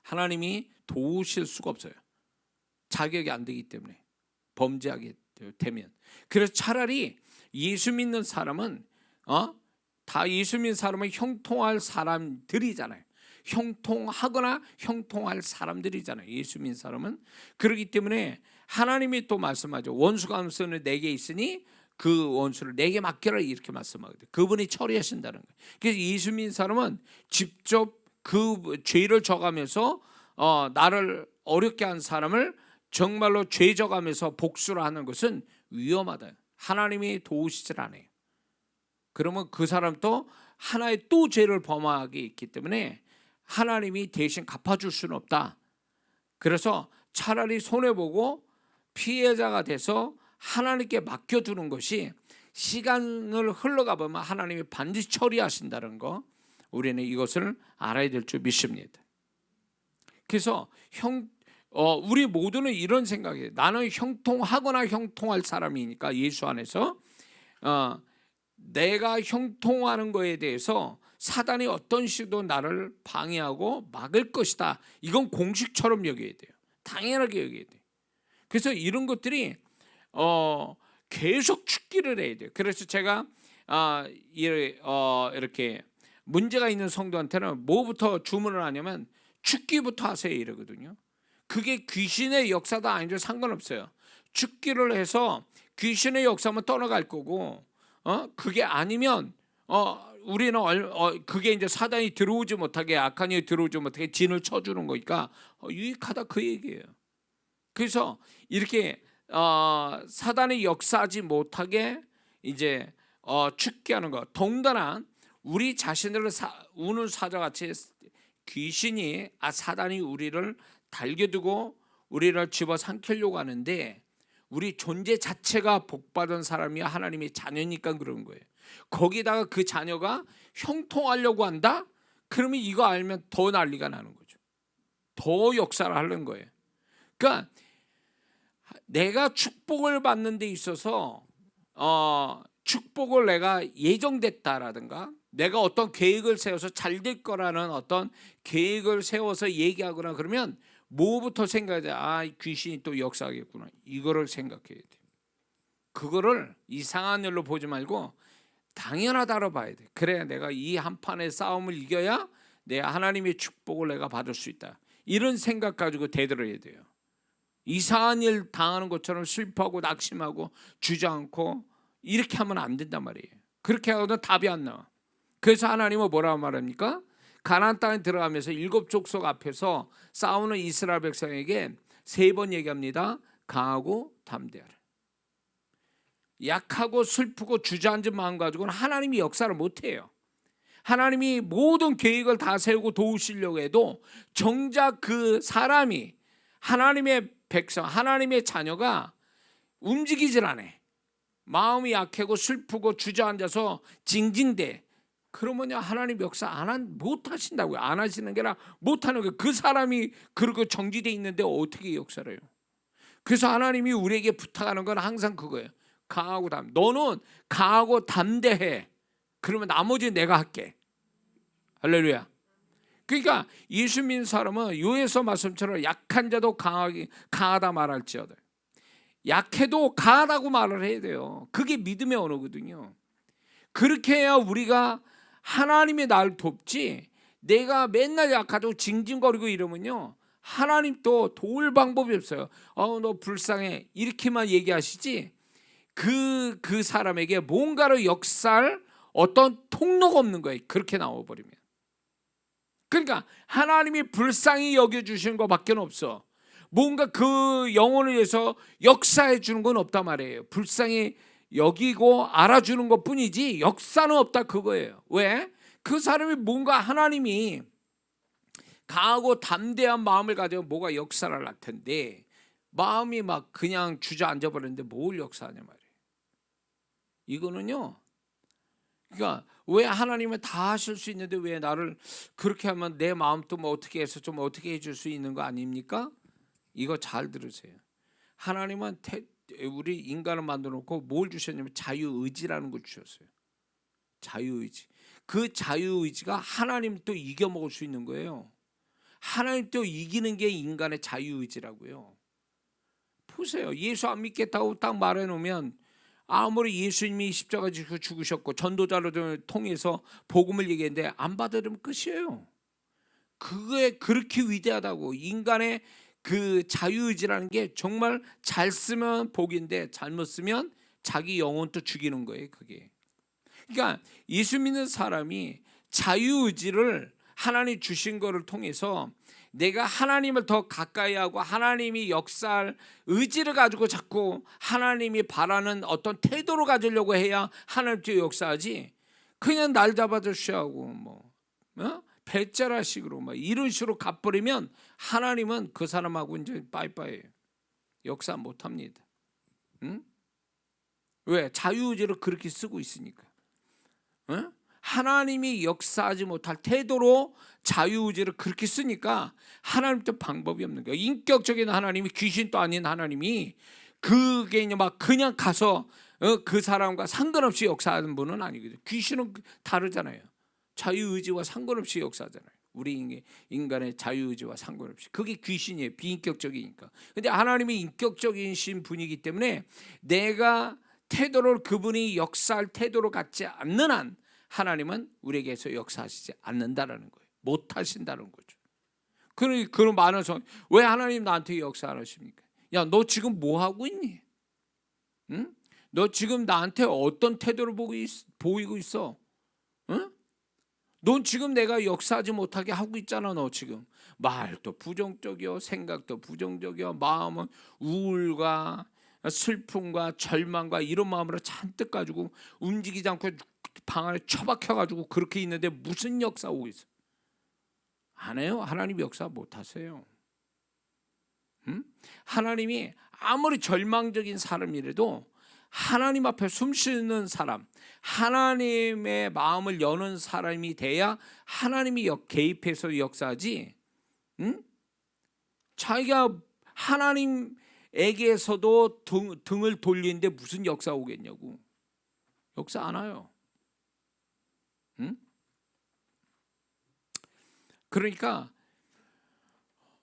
하나님이 도우실 수가 없어요. 자격이 안 되기 때문에 범죄하게 되면. 그래서 차라리 예수 믿는 사람은 다 예수 믿는 사람은 형통할 사람들이잖아요. 형통하거나 형통할 사람들이잖아요. 예수 믿는 사람은. 그렇기 때문에 하나님이 또 말씀하죠. 원수 감수는 내게 있으니 그 원수를 내게 맡겨라 이렇게 말씀하거든요. 그분이 처리하신다는 거예요. 그래서 예수 믿는 사람은 직접 그 죄를 져가면서 나를 어렵게 한 사람을 정말로 죄 져가면서 복수를 하는 것은 위험하다. 하나님이 도우시질 않아요. 그러면 그 사람도 하나의 또 죄를 범하게 있기 때문에 하나님이 대신 갚아줄 수는 없다. 그래서 차라리 손해보고 피해자가 돼서 하나님께 맡겨두는 것이 시간을 흘러가 보면 하나님이 반드시 처리하신다는 거 우리는 이것을 알아야 될 줄 믿습니다. 그래서 우리 모두는 이런 생각이에요. 나는 형통하거나 형통할 사람이니까 예수 안에서 내가 형통하는 거에 대해서 사단이 어떤 식으로 나를 방해하고 막을 것이다. 이건 공식처럼 여겨야 돼요. 당연하게 여겨야 돼요. 그래서 이런 것들이 계속 축기를 해야 돼요. 그래서 제가 이렇게 문제가 있는 성도한테는 뭐부터 주문을 하냐면 축기부터 하세요 이러거든요. 그게 귀신의 역사도 아니죠. 상관없어요. 축기를 해서 귀신의 역사만 떠나갈 거고 그게 아니면 우리는 그게 이제 사단이 들어오지 못하게, 악한 영이 들어오지 못하게 진을 쳐주는 거니까 유익하다 그 얘기예요. 그래서 이렇게 사단이 역사하지 못하게 이제 죽게 하는 것. 동단한 우리 자신을 우는 사자같이 귀신이 사단이 우리를 달겨두고 우리를 집어삼키려고 하는데, 우리 존재 자체가 복받은 사람이 하나님의 자녀니까 그런 거예요. 거기다가 그 자녀가 형통하려고 한다? 그러면 이거 알면 더 난리가 나는 거죠. 더 역사를 하는 거예요. 그러니까 내가 축복을 받는 데 있어서 축복을 내가 예정됐다라든가, 내가 어떤 계획을 세워서 잘 될 거라는 어떤 계획을 세워서 얘기하거나 그러면 뭐부터 생각해야 돼? 귀신이 또 역사하겠구나. 이거를 생각해야 돼. 그거를 이상한 일로 보지 말고 당연하다로 봐야 돼. 그래, 내가 이 한판의 싸움을 이겨야 내 하나님의 축복을 내가 받을 수 있다. 이런 생각 가지고 대들어야 돼요. 이상한 일 당하는 것처럼 슬퍼하고 낙심하고 주저앉고 이렇게 하면 안 된단 말이에요. 그렇게 하고는 답이 안 나와. 그래서 하나님은 뭐라고 말합니까? 가나안 땅에 들어가면서 7족속 앞에서 싸우는 이스라엘 백성에게 3번 얘기합니다. 강하고 담대하라. 약하고 슬프고 주저앉은 마음 가지고는 하나님이 역사를 못해요. 하나님이 모든 계획을 다 세우고 도우시려고 해도 정작 그 사람이, 하나님의 백성, 하나님의 자녀가 움직이질 않아. 마음이 약하고 슬프고 주저앉아서 징징대. 그러면 하나님 역사 못 하신다고요. 안 하시는 게 아니라 못 하는 거예요. 그 사람이 그렇게 정지되어 있는데 어떻게 역사를 해요? 그래서 하나님이 우리에게 부탁하는 건 항상 그거예요. 강하고 너는 강하고 담대해. 그러면 나머지 내가 할게. 할렐루야. 그러니까 예수 믿는 사람은 요에서 말씀처럼 약한 자도 강하다 말할지어다. 약해도 강하다고 말을 해야 돼요. 그게 믿음의 언어거든요. 그렇게 해야 우리가 하나님이 날 돕지, 내가 맨날 약하고 징징거리고 이러면요, 하나님 또 도울 방법이 없어요. 너 불쌍해 이렇게만 얘기하시지 그 사람에게 뭔가로 역사할 어떤 통로가 없는 거예요. 그렇게 나와버리면. 그러니까 하나님이 불쌍히 여겨주시는 것밖에 없어. 뭔가 그 영혼을 위해서 역사해 주는 건 없단 말이에요. 불쌍히 여기고 알아주는 것뿐이지 역사는 없다 그거예요. 왜? 그 사람이 뭔가 하나님이 강하고 담대한 마음을 가지고 뭐가 역사를 할 텐데, 마음이 막 그냥 주저앉아 버렸는데 뭘 역사하냐 말이에요. 이거는요, 그러니까 왜 하나님은 다 하실 수 있는데 왜 나를 그렇게 하면 내 마음도 뭐 어떻게 해서 좀 어떻게 해줄 수 있는 거 아닙니까? 이거 잘 들으세요. 하나님은 우리 인간을 만들어 놓고 뭘 주셨냐면 자유의지라는 걸 주셨어요. 자유의지. 그 자유의지가 하나님 또 이겨먹을 수 있는 거예요. 하나님 또 이기는 게 인간의 자유의지라고요. 보세요. 예수 안 믿겠다고 딱 말해놓으면 아무리 예수님이 십자가 지고 죽으셨고 전도자를 통해서 복음을 얘기했는데 안 받으면 끝이에요. 그게 그렇게 위대하다고. 인간의 그 자유의지라는 게 정말 잘 쓰면 복인데 잘못 쓰면 자기 영혼도 죽이는 거예요. 그게. 그러니까 예수 믿는 사람이 자유의지를 하나님 주신 거를 통해서 내가 하나님을 더 가까이 하고 하나님이 역사할 의지를 가지고 자꾸 하나님이 바라는 어떤 태도를 가지려고 해야 하나님께 역사하지, 그냥 날 잡아주시하고 뭐 배짜라식으로 막 이런 식으로 갚버리면 하나님은 그 사람하고 이제 빠이빠이예요. 역사 못합니다. 응? 왜? 자유의지를 그렇게 쓰고 있으니까. 응? 하나님이 역사하지 못할 태도로 자유의지를 그렇게 쓰니까 하나님도 방법이 없는 거예요. 인격적인 하나님이, 귀신도 아닌 하나님이 그게 막 그냥 가서 그 사람과 상관없이 역사하는 분은 아니거든요. 귀신은 다르잖아요. 자유의지와 상관없이 역사하잖아요. 우리 인간의 자유의지와 상관없이. 그게 귀신이에요. 비인격적이니까. 근데 하나님이 인격적이신 분이기 때문에 내가 태도를 그분이 역사할 태도로 갖지 않는 한 하나님은 우리에게서 역사하시지 않는다라는 거예요. 못 하신다는 거죠. 그런 많은 성, 왜 하나님 나한테 역사 안 하십니까? 야, 너 지금 뭐 하고 있니? 응? 너 지금 나한테 어떤 태도를 보이고 있어? 응? 넌 지금 내가 역사하지 못하게 하고 있잖아. 너 지금 말도 부정적이요, 생각도 부정적이요, 마음은 우울과 슬픔과 절망과 이런 마음으로 잔뜩 가지고 움직이지 않고 방 안에 처박혀 가지고 그렇게 있는데 무슨 역사 오고 있어? 안 해요. 하나님 역사 못 하세요. 하나님이 아무리 절망적인 사람이라도 하나님 앞에 숨쉬는 사람, 하나님의 마음을 여는 사람이 돼야 하나님이 개입해서 역사하지. 자기가 하나님에게서도 등을 돌리는데 무슨 역사 오겠냐고. 역사 안 와요. 그러니까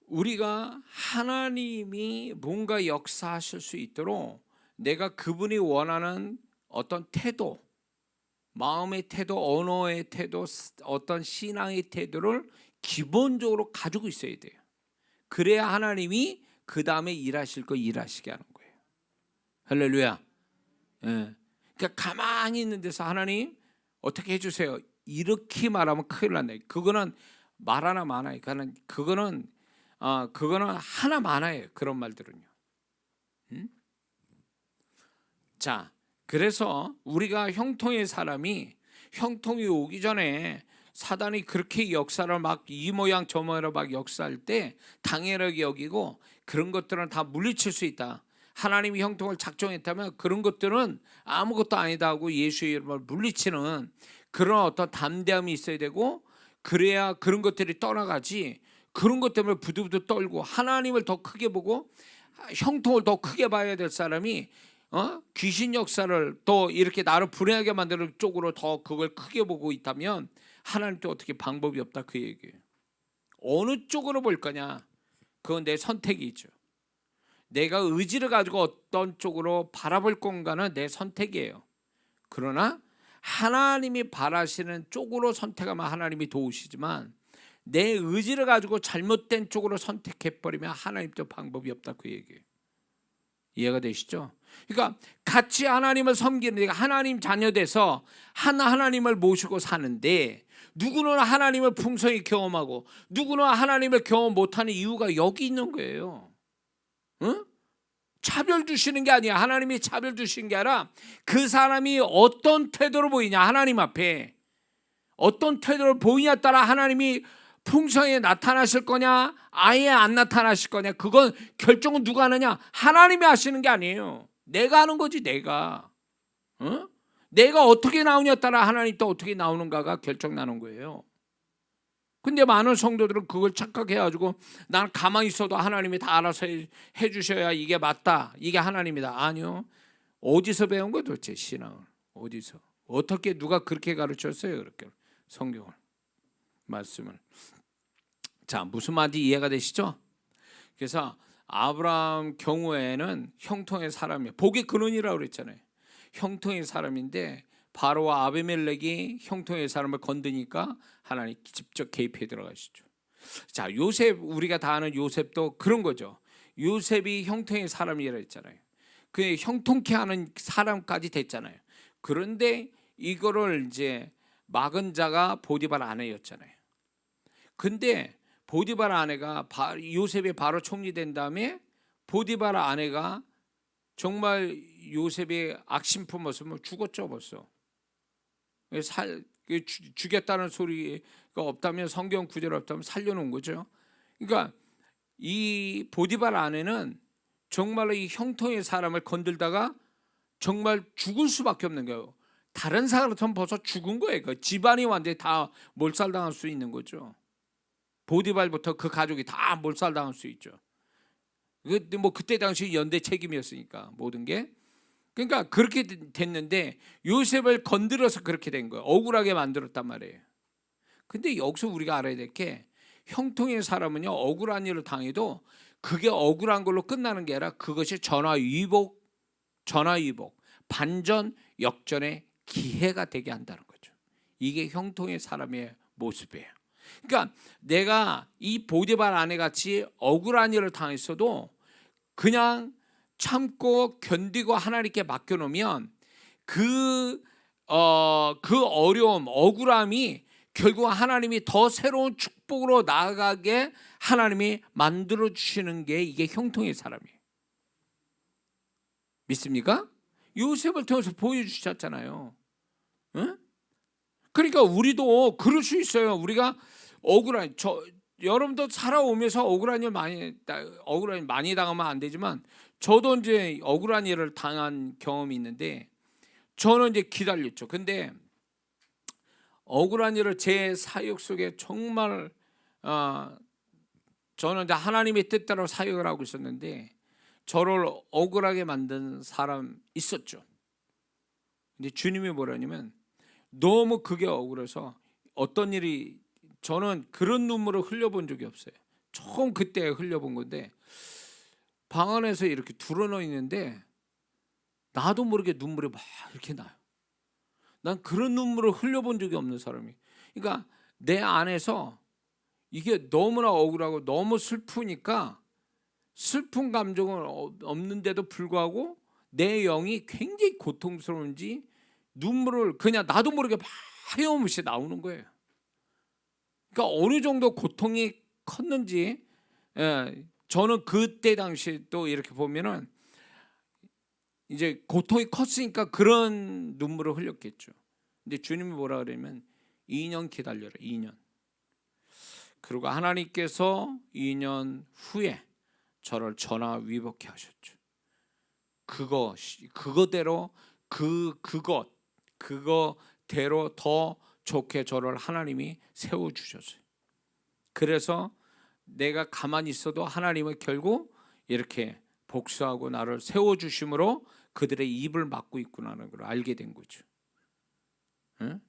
우리가 하나님이 뭔가 역사하실 수 있도록 내가 그분이 원하는 어떤 태도, 마음의 태도, 언어의 태도, 어떤 신앙의 태도를 기본적으로 가지고 있어야 돼요. 그래야 하나님이 그 다음에 일하실 거 일하시게 하는 거예요. 할렐루야. 예. 그러니까 가만히 있는 데서 하나님 어떻게 해주세요. 이렇게 말하면 큰일 났네. 그거는 말 하나 많아요. 그거는 하나 많아요. 그런 말들은요. 자, 그래서 우리가 형통의 사람이 형통이 오기 전에 사단이 그렇게 역사를 막 이 모양 저 모양으로 막 역사할 때 당연하게 여기고 그런 것들은 다 물리칠 수 있다. 하나님이 형통을 작정했다면 그런 것들은 아무것도 아니다 하고 예수의 이름을 물리치는 그런 어떤 담대함이 있어야 되고, 그래야 그런 것들이 떠나가지. 그런 것 때문에 부들부들 떨고 하나님을 더 크게 보고 형통을 더 크게 봐야 될 사람이 귀신 역사를 또 이렇게 나를 불행하게 만드는 쪽으로 더 그걸 크게 보고 있다면 하나님도 어떻게 방법이 없다 그 얘기예요. 어느 쪽으로 볼 거냐, 그건 내 선택이죠. 내가 의지를 가지고 어떤 쪽으로 바라볼 건가는 내 선택이에요. 그러나 하나님이 바라시는 쪽으로 선택하면 하나님이 도우시지만 내 의지를 가지고 잘못된 쪽으로 선택해버리면 하나님도 방법이 없다 그 얘기예요. 이해가 되시죠? 그러니까 같이 하나님을 섬기는, 내가 하나님 자녀 돼서 하나님을 모시고 사는데 누구는 하나님을 풍성히 경험하고 누구는 하나님을 경험 못하는 이유가 여기 있는 거예요. 응? 차별 주시는 게 아니야. 하나님이 차별 주시는 게 아니라 그 사람이 어떤 태도로 보이냐, 하나님 앞에 어떤 태도를 보이냐에 따라 하나님이 풍성히 나타나실 거냐 아예 안 나타나실 거냐, 그건 결정은 누가 하느냐? 하나님이 하시는 게 아니에요. 내가 하는 거지. 내가 내가 어떻게 나오냐에 따라 하나님 또 어떻게 나오는가가 결정나는 거예요. 근데 많은 성도들은 그걸 착각해가지고 나는 가만히 있어도 하나님이 다 알아서 해주셔야 이게 맞다, 이게 하나님이다. 아니요. 어디서 배운 거야 도대체 신앙을? 어디서? 어떻게 누가 그렇게 가르쳤어요? 그렇게 성경을, 말씀을. 자, 무슨 말인지 이해가 되시죠? 그래서 아브라함 경우에는 형통의 사람이에요. 복의 근원이라고 그랬잖아요. 형통의 사람인데 바로와 아비멜렉이 형통의 사람을 건드니까 하나님 직접 개입해 들어가시죠. 자, 요셉, 우리가 다 아는 요셉도 그런 거죠. 요셉이 형통의 사람이라 했잖아요. 그 형통케 하는 사람까지 됐잖아요. 그런데 이거를 이제 막은 자가 보디발 아내였잖아요. 근데 보디발 아내가 요셉이 바로 총리된 다음에 보디발 아내가 정말 요셉의 악심품 모습을 죽었죠 벌써. 죽였다는 소리가 없다면, 성경 구절 없다면 살려놓은 거죠. 그러니까 이 보디발 아내는 정말로 이 형통의 사람을 건들다가 정말 죽을 수밖에 없는 거예요. 다른 사람처럼 벌써 죽은 거예요. 그 집안이 완전히 다 몰살당할 수 있는 거죠. 보디발부터 그 가족이 다 몰살당할 수 있죠. 뭐 그때 당시 연대 책임이었으니까 모든 게. 그러니까 그렇게 됐는데 요셉을 건드려서 그렇게 된 거예요. 억울하게 만들었단 말이에요. 근데 여기서 우리가 알아야 될 게, 형통의 사람은요 억울한 일을 당해도 그게 억울한 걸로 끝나는 게 아니라 그것이 전화위복, 반전, 역전의 기회가 되게 한다는 거죠. 이게 형통의 사람의 모습이에요. 그러니까 내가 이 보디발 아내 같이 억울한 일을 당했어도 그냥 참고 견디고 하나님께 맡겨놓으면 그 어려움, 억울함이 결국 하나님이 더 새로운 축복으로 나아가게 하나님이 만들어 주시는 게 이게 형통의 사람이에요. 믿습니까? 요셉을 통해서 보여주셨잖아요. 응? 그러니까 우리도 그럴 수 있어요. 우리가 억울한 여러분도 살아오면서 억울한 일 많이 당하면 안 되지만 저도 이제 억울한 일을 당한 경험이 있는데 저는 이제 기다렸죠. 근데 억울한 일을 제 사역 속에 정말 저는 이제 하나님의 뜻대로 사역을 하고 있었는데 저를 억울하게 만든 사람 있었죠. 근데 주님이 뭐라냐면 너무 그게 억울해서 어떤 일이 저는 그런 눈물을 흘려본 적이 없어요. 처음 그때 흘려본 건데 방 안에서 이렇게 드러누워 있는데 나도 모르게 눈물이 막 이렇게 나요. 난 그런 눈물을 흘려본 적이 없는 사람이. 그러니까 내 안에서 이게 너무나 억울하고 너무 슬프니까 슬픈 감정은 없는데도 불구하고 내 영이 굉장히 고통스러운지 눈물을 그냥 나도 모르게 막 하염없이 나오는 거예요. 그러니까 어느 정도 고통이 컸는지 저는 그때 당시 또 이렇게 보면은 이제 고통이 컸으니까 그런 눈물을 흘렸겠죠. 근데 주님이 뭐라 그러면 2년 기다려라. 2년. 그리고 하나님께서 2년 후에 저를 전화 위복해 하셨죠. 그거대로 그거대로 더 좋게 저를 하나님이 세워 주셨어요. 그래서 내가 가만히 있어도 하나님은 결국 이렇게 복수하고 나를 세워 주심으로 그들의 입을 막고 있구나라는 걸 알게 된 거죠. 응?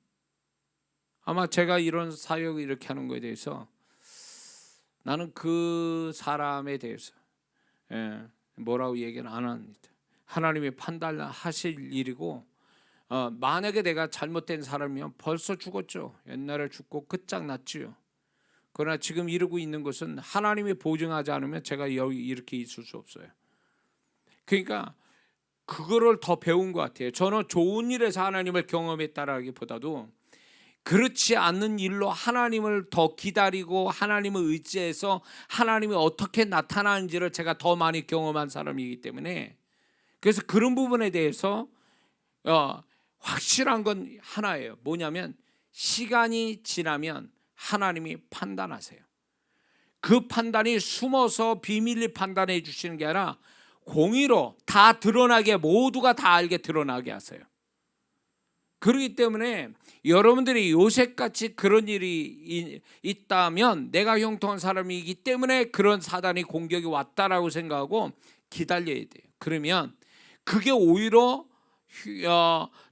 아마 제가 이런 사역을 이렇게 하는 거에 대해서 나는 그 사람에 대해서 뭐라고 얘기는 안 합니다. 하나님이 판단하실 일이고 만약에 내가 잘못된 사람이면 벌써 죽었죠. 옛날에 죽고 끝장났지요. 그러나 지금 이루고 있는 것은 하나님이 보증하지 않으면 제가 여기 이렇게 있을 수 없어요. 그러니까 그거를 더 배운 것 같아요. 저는 좋은 일에서 하나님을 경험했다라기보다도 그렇지 않는 일로 하나님을 더 기다리고 하나님을 의지해서 하나님이 어떻게 나타나는지를 제가 더 많이 경험한 사람이기 때문에 그래서 그런 부분에 대해서 확실한 건 하나예요. 뭐냐면 시간이 지나면 하나님이 판단하세요. 그 판단이 숨어서 비밀리 판단해 주시는 게 아니라 공의로 다 드러나게 모두가 다 알게 드러나게 하세요. 그렇기 때문에 여러분들이 요셉같이 그런 일이 있다면 내가 형통한 사람이기 때문에 그런 사단이 공격이 왔다라고 생각하고 기다려야 돼요. 그러면 그게 오히려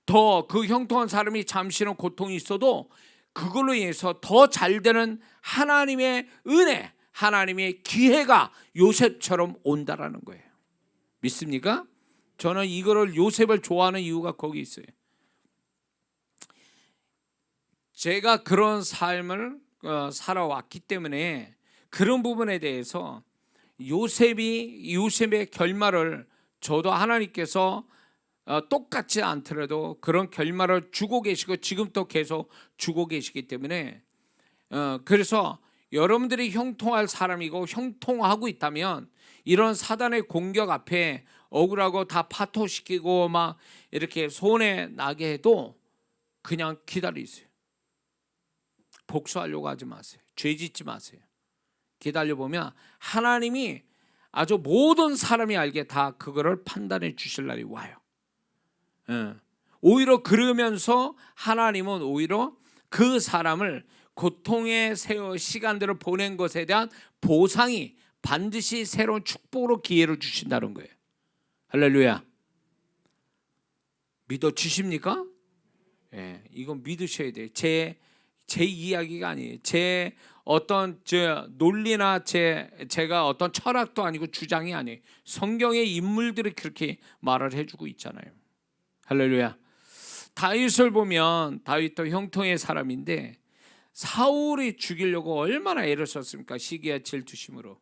더 그 형통한 사람이 잠시는 고통이 있어도 그걸로 인해서 더 잘 되는 하나님의 은혜, 하나님의 기회가 요셉처럼 온다라는 거예요. 믿습니까? 저는 이거를 요셉을 좋아하는 이유가 거기 있어요. 제가 그런 삶을 살아왔기 때문에 그런 부분에 대해서 요셉의 결말을 저도 하나님께서 똑같지 않더라도 그런 결말을 주고 계시고 지금 또 계속 주고 계시기 때문에 그래서 여러분들이 형통할 사람이고 형통하고 있다면 이런 사단의 공격 앞에 억울하고 다 파토시키고 막 이렇게 손해 나게 해도 그냥 기다리세요. 복수하려고 하지 마세요. 죄 짓지 마세요. 기다려보면 하나님이 아주 모든 사람이 알게 다 그거를 판단해 주실 날이 와요. 오히려 그러면서 하나님은 오히려 그 사람을 고통의 시간들을 보낸 것에 대한 보상이 반드시 새로운 축복으로 기회를 주신다는 거예요. 할렐루야. 믿어주십니까? 이건 믿으셔야 돼요. 제 이야기가 아니에요. 제 어떤 논리나 제가 어떤 철학도 아니고 주장이 아니에요. 성경의 인물들이 그렇게 말을 해주고 있잖아요. 할렐루야. 다윗을 보면 다윗도 형통의 사람인데 사울이 죽이려고 얼마나 애를 썼습니까? 시기와 질투심으로.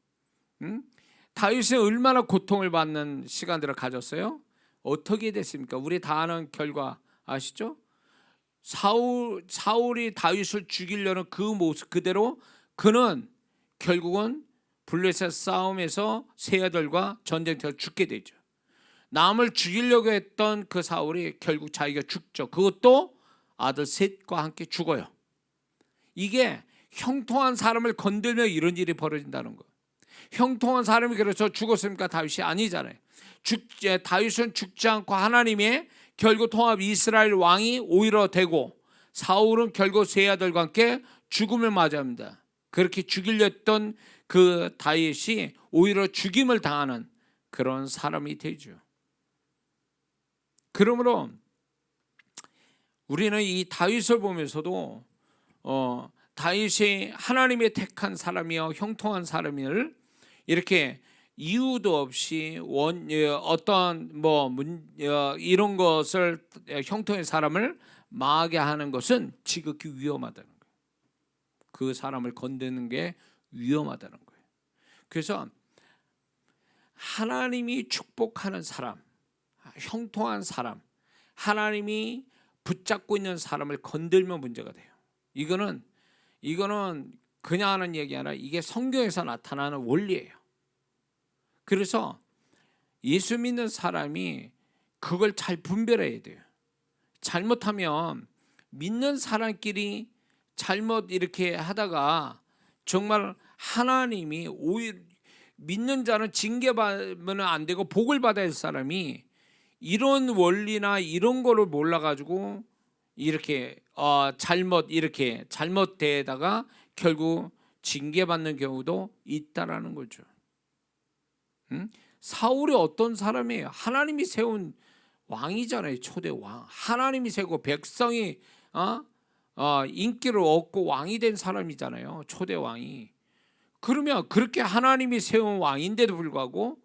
다윗이 얼마나 고통을 받는 시간들을 가졌어요? 어떻게 됐습니까? 우리 다 아는 결과 아시죠? 사울이 다윗을 죽이려는 그 모습 그대로 그는 결국은 블레셋 싸움에서 세 아들과 전쟁터에서 죽게 되죠. 남을 죽이려고 했던 그 사울이 결국 자기가 죽죠. 그것도 아들 셋과 함께 죽어요. 이게 형통한 사람을 건들며 이런 일이 벌어진다는 거예요. 형통한 사람이 그래서 죽었습니까? 다윗이 아니잖아요. 다윗은 죽지 않고 하나님의 결국 통합 이스라엘 왕이 오히려 되고, 사울은 결국 세 아들과 함께 죽음을 맞이합니다. 그렇게 죽이려 했던 그 다윗이 오히려 죽임을 당하는 그런 사람이 되죠. 그러므로 우리는 이 다윗을 보면서도 다윗이 하나님의 택한 사람이요 형통한 사람을 이렇게 이유도 없이 어떤 이런 것을 형통의 사람을 망하게 하는 것은 지극히 위험하다는 거예요. 그 사람을 건드는 게 위험하다는 거예요. 그래서 하나님이 축복하는 사람, 형통한 사람, 하나님이 붙잡고 있는 사람을 건들면 문제가 돼요. 이거는 그냥 하는 얘기 아니라 이게 성경에서 나타나는 원리예요. 그래서 예수 믿는 사람이 그걸 잘 분별해야 돼요. 잘못하면 믿는 사람끼리 잘못 이렇게 하다가 정말 하나님이 오히려 믿는 자는 징계받으면 안 되고 복을 받아야 할 사람이 이런 원리나 이런 거를 몰라가지고 이렇게 잘못되다가 결국 징계받는 경우도 있다라는 거죠. 사울이 어떤 사람이에요? 하나님이 세운 왕이잖아요. 초대 왕. 하나님이 세우고 백성이 인기를 얻고 왕이 된 사람이잖아요. 초대 왕이. 그러면 그렇게 하나님이 세운 왕인데도 불구하고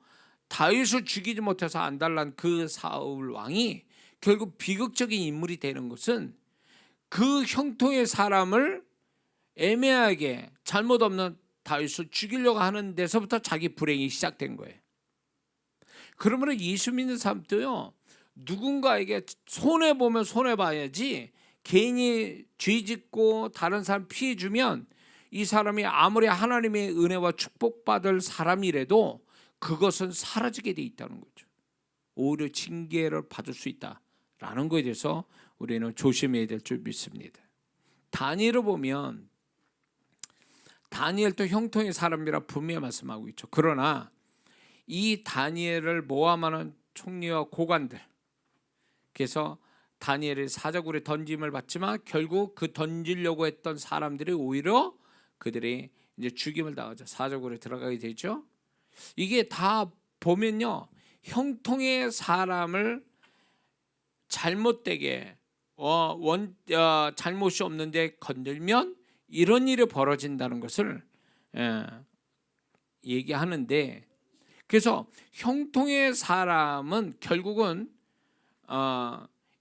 다윗을 죽이지 못해서 안달난 그 사울 왕이 결국 비극적인 인물이 되는 것은 그 형통의 사람을 애매하게 잘못 없는 다윗을 죽이려고 하는 데서부터 자기 불행이 시작된 거예요. 그러면 예수 믿는 사람도요, 누군가에게 손해보면 손해봐야지 개인이 죄짓고 다른 사람 피해 주면 이 사람이 아무리 하나님의 은혜와 축복받을 사람이라도 그것은 사라지게 돼 있다는 거죠. 오히려 징계를 받을 수 있다라는 것에 대해서 우리는 조심해야 될 줄 믿습니다. 다니엘을 보면 다니엘도 형통의 사람이라 분명히 말씀하고 있죠. 그러나 이 다니엘을 모함하는 총리와 고관들, 그래서 다니엘이 사자굴에 던짐을 받지만 결국 그 던지려고 했던 사람들이 오히려 그들이 이제 죽임을 당하죠. 사자굴에 들어가게 되죠. 이게 다 보면요, 형통의 사람을 잘못되게 잘못이 없는데 건들면 이런 일이 벌어진다는 것을 얘기하는데, 그래서 형통의 사람은 결국은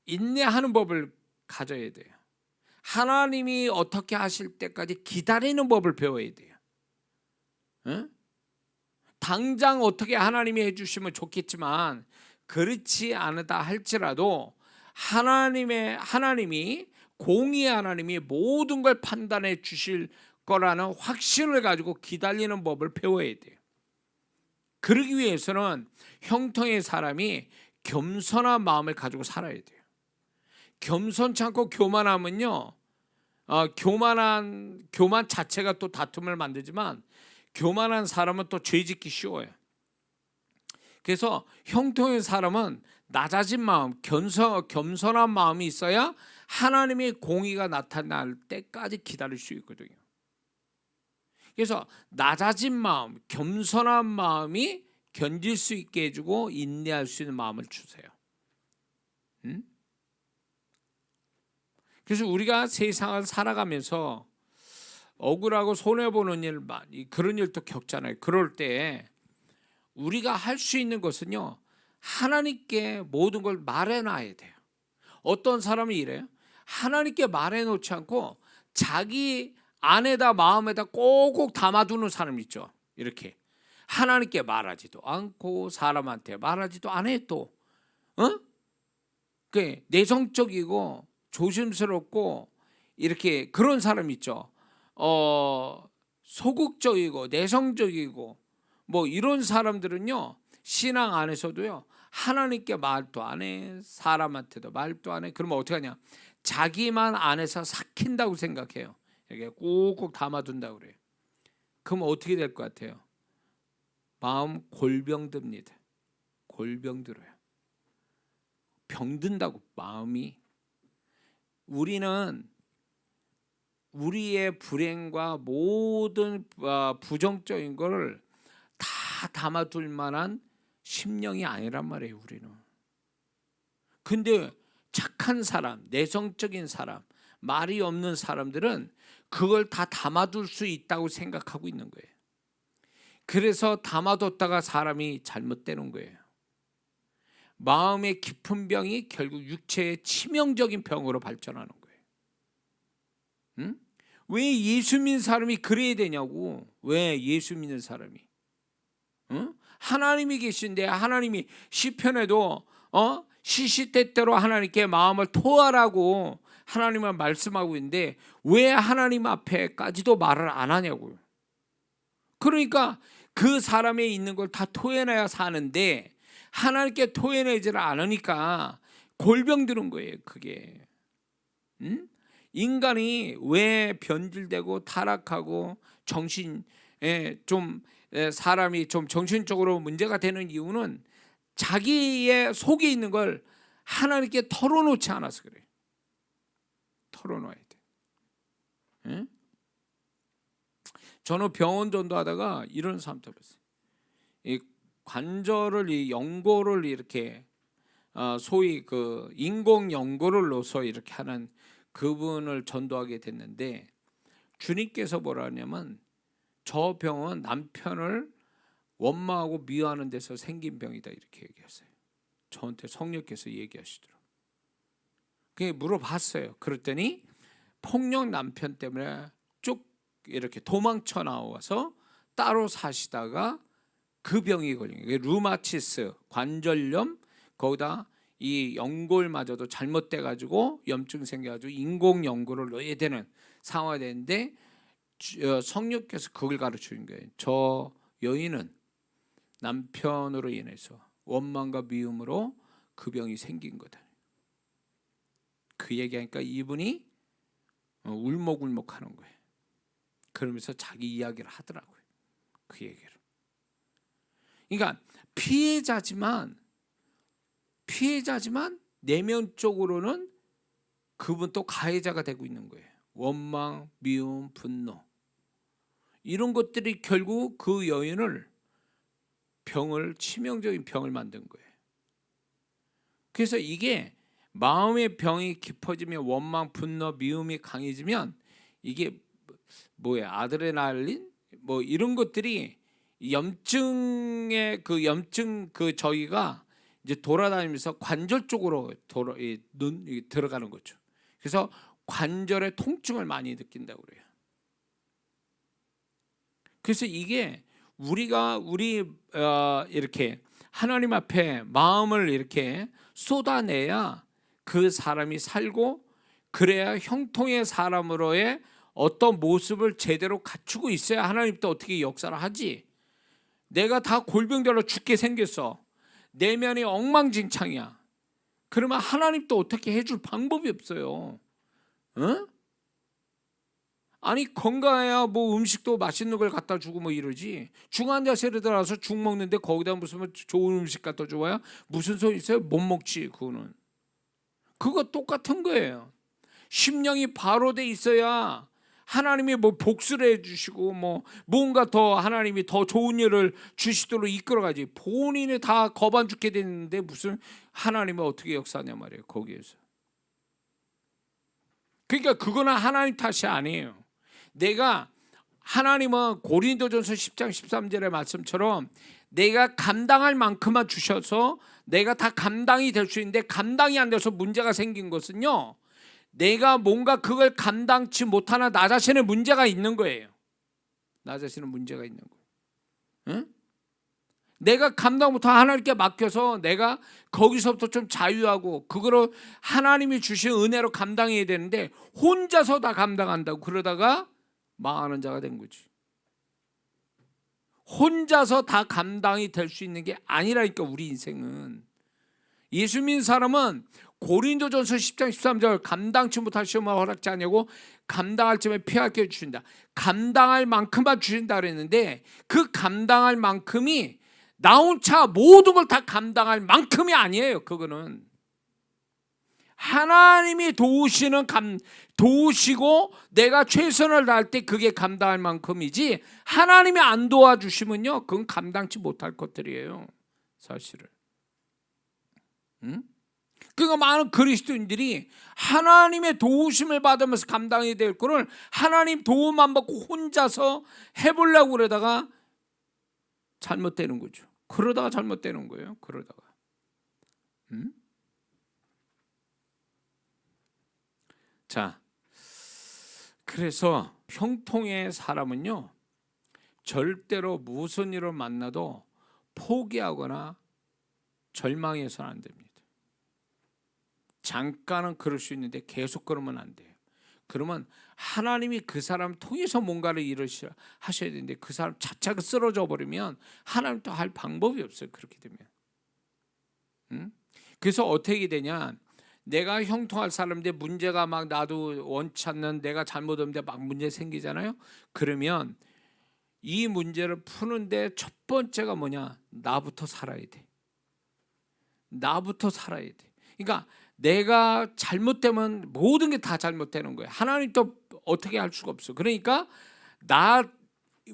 인내하는 법을 가져야 돼요. 하나님이 어떻게 하실 때까지 기다리는 법을 배워야 돼요. 당장 어떻게 하나님이 해주시면 좋겠지만 그렇지 않다 할지라도 하나님이 공의의 하나님이 모든 걸 판단해 주실 거라는 확신을 가지고 기다리는 법을 배워야 돼요. 그러기 위해서는 형통의 사람이 겸손한 마음을 가지고 살아야 돼요. 겸손치 않고 교만하면요, 교만 자체가 또 다툼을 만들지만 교만한 사람은 또 죄짓기 쉬워요. 그래서 형통의 사람은 낮아진 마음, 겸손한 마음이 있어야 하나님의 공의가 나타날 때까지 기다릴 수 있거든요. 그래서 낮아진 마음, 겸손한 마음이 견딜 수 있게 해주고 인내할 수 있는 마음을 주세요. 그래서 우리가 세상을 살아가면서 억울하고 손해보는 일, 그런 일도 겪잖아요. 그럴 때 우리가 할 수 있는 것은요, 하나님께 모든 걸 말해놔야 돼요. 어떤 사람이 이래요. 하나님께 말해놓지 않고 자기 안에다 마음에다 꼭꼭 담아두는 사람 있죠. 이렇게 하나님께 말하지도 않고 사람한테 말하지도 않아요. 또 그 내성적이고 조심스럽고 이렇게 그런 사람 있죠. 소극적이고 내성적이고 뭐 이런 사람들은요, 신앙 안에서도요, 하나님께 말도 안 해, 사람한테도 말도 안 해. 그러면 어떻게 하냐? 자기만 안에서 삭힌다고 생각해요. 이렇게 꼭꼭 담아둔다고 그래요. 그럼 어떻게 될 것 같아요? 마음 골병듭니다. 골병들어요. 병든다고, 마음이. 우리는 우리의 불행과 모든 부정적인 거를 다 담아둘 만한 심령이 아니란 말이에요, 우리는. 근데 착한 사람, 내성적인 사람, 말이 없는 사람들은 그걸 다 담아둘 수 있다고 생각하고 있는 거예요. 그래서 담아뒀다가 사람이 잘못되는 거예요. 마음의 깊은 병이 결국 육체의 치명적인 병으로 발전하는 거예요. 응? 왜 예수 믿는 사람이 그래야 되냐고. 왜 예수 믿는 사람이? 응? 하나님이 계신데, 하나님이 시편에도 시시때때로 하나님께 마음을 토하라고 하나님을 말씀하고 있는데 왜 하나님 앞에까지도 말을 안 하냐고요. 그러니까 그 사람에 있는 걸 다 토해내야 사는데 하나님께 토해내지를 않으니까 골병드는 거예요, 그게. 응? 인간이 왜 변질되고 타락하고 사람이 좀 정신적으로 문제가 되는 이유는 자기의 속에 있는 걸 하나님께 털어놓지 않아서 그래요. 털어놔야 돼. 응? 저는 병원 전도하다가 이런 사람들 봤어요. 이 관절을, 이 연골을 이렇게 소위 그 인공 연골을 넣어서 이렇게 하는 그분을 전도하게 됐는데, 주님께서 뭐라 하냐면 저 병은 남편을 원망하고 미워하는 데서 생긴 병이다, 이렇게 얘기했어요. 저한테 성령께서 얘기하시더라고요. 그게 물어봤어요. 그랬더니 폭력 남편 때문에 쭉 이렇게 도망쳐 나와서 따로 사시다가 그 병이 걸린 거예요. 루마티스, 관절염, 거기다 이 연골마저도 잘못돼 가지고 염증 생겨가지고 인공 연골을 넣어야 되는 상황이 되는데, 성령께서 그걸 가르치는 거예요. 저 여인은 남편으로 인해서 원망과 미움으로 그 병이 생긴 거다. 그 얘기하니까 이분이 울먹울먹하는 거예요. 그러면서 자기 이야기를 하더라고요, 그 얘기를. 그러니까 피해자지만 내면적으로는 그분 또 가해자가 되고 있는 거예요. 원망, 미움, 분노, 이런 것들이 결국 그 여인을 치명적인 병을 만든 거예요. 그래서 이게 마음의 병이 깊어지면 원망, 분노, 미움이 강해지면 이게 뭐야, 아드레날린 뭐 이런 것들이 염증 그 저기가 이제 돌아다니면서 관절 쪽으로 들어가는 거죠. 그래서 관절의 통증을 많이 느낀다고 그래요. 그래서 이게 우리가 이렇게 하나님 앞에 마음을 이렇게 쏟아내야 그 사람이 살고, 그래야 형통의 사람으로의 어떤 모습을 제대로 갖추고 있어야 하나님 또 어떻게 역사를 하지. 내가 다 골병들어 죽게 생겼어, 내면이 엉망진창이야, 그러면 하나님 또 어떻게 해줄 방법이 없어요. 응? 아니 건강해야 뭐 음식도 맛있는 걸 갖다 주고 뭐 이러지. 중환자실에 들어가서 죽 먹는데 거기다 무슨 좋은 음식 갖다 줘야 무슨 소리 있어요? 못 먹지. 그거 똑같은 거예요. 심령이 바로 돼 있어야 하나님이 뭐 복수를 해주시고 뭐 뭔가 더 하나님이 더 좋은 일을 주시도록 이끌어가지. 본인이 다 거반 죽게 됐는데 무슨 하나님은 어떻게 역사하냐 말이에요, 거기에서. 그러니까 그거는 하나님 탓이 아니에요. 내가, 하나님은 고린도전서 10장 13절의 말씀처럼 내가 감당할 만큼만 주셔서 내가 다 감당이 될 수 있는데, 감당이 안 돼서 문제가 생긴 것은요, 내가 뭔가 그걸 감당치 못하는 나 자신의 문제가 있는 거예요. 나 자신의 문제가 있는 거예요. 응? 내가 감당 못하고 하나님께 맡겨서 내가 거기서부터 좀 자유하고 그거로 하나님이 주신 은혜로 감당해야 되는데 혼자서 다 감당한다고 그러다가 망하는 자가 된 거지. 혼자서 다 감당이 될 수 있는 게 아니라니까. 우리 인생은 예수 믿는 사람은 고린도전서 10장 13절 감당치 못할 시험을 허락지 아니하고 감당할 점에 피하게 주신다. 감당할 만큼만 주신다 그랬는데 그 감당할 만큼이 나 혼자 모든 걸 다 감당할 만큼이 아니에요. 그거는 하나님이 도우시고 내가 최선을 다할 때 그게 감당할 만큼이지, 하나님이 안 도와주시면요 그건 감당치 못할 것들이에요 사실은. 그러니까 많은 그리스도인들이 하나님의 도우심을 받으면서 감당해야 될 거를 하나님 도움 안 받고 혼자서 해보려고 그러다가 잘못되는 거죠. 그러다가 잘못되는 거예요. 그러다가. 자, 그래서 형통의 사람은요 절대로 무슨 일을 만나도 포기하거나 절망해서는 안 됩니다. 잠깐은 그럴 수 있는데 계속 그러면 안 돼요. 그러면 하나님이 그 사람 통해서 뭔가를 일을 하셔야 되는데 그 사람 자체가 쓰러져 버리면 하나님도 할 방법이 없어요. 그렇게 되면. 그래서 어떻게 되냐, 내가 형통할 사람인데 문제가 막 나도 원치 않는 내가 잘못했는데 막 문제 생기잖아요. 그러면 이 문제를 푸는데 첫 번째가 뭐냐, 나부터 살아야 돼. 나부터 살아야 돼. 그러니까 내가 잘못되면 모든 게 다 잘못되는 거예요. 하나님 또 어떻게 할 수가 없어. 그러니까 나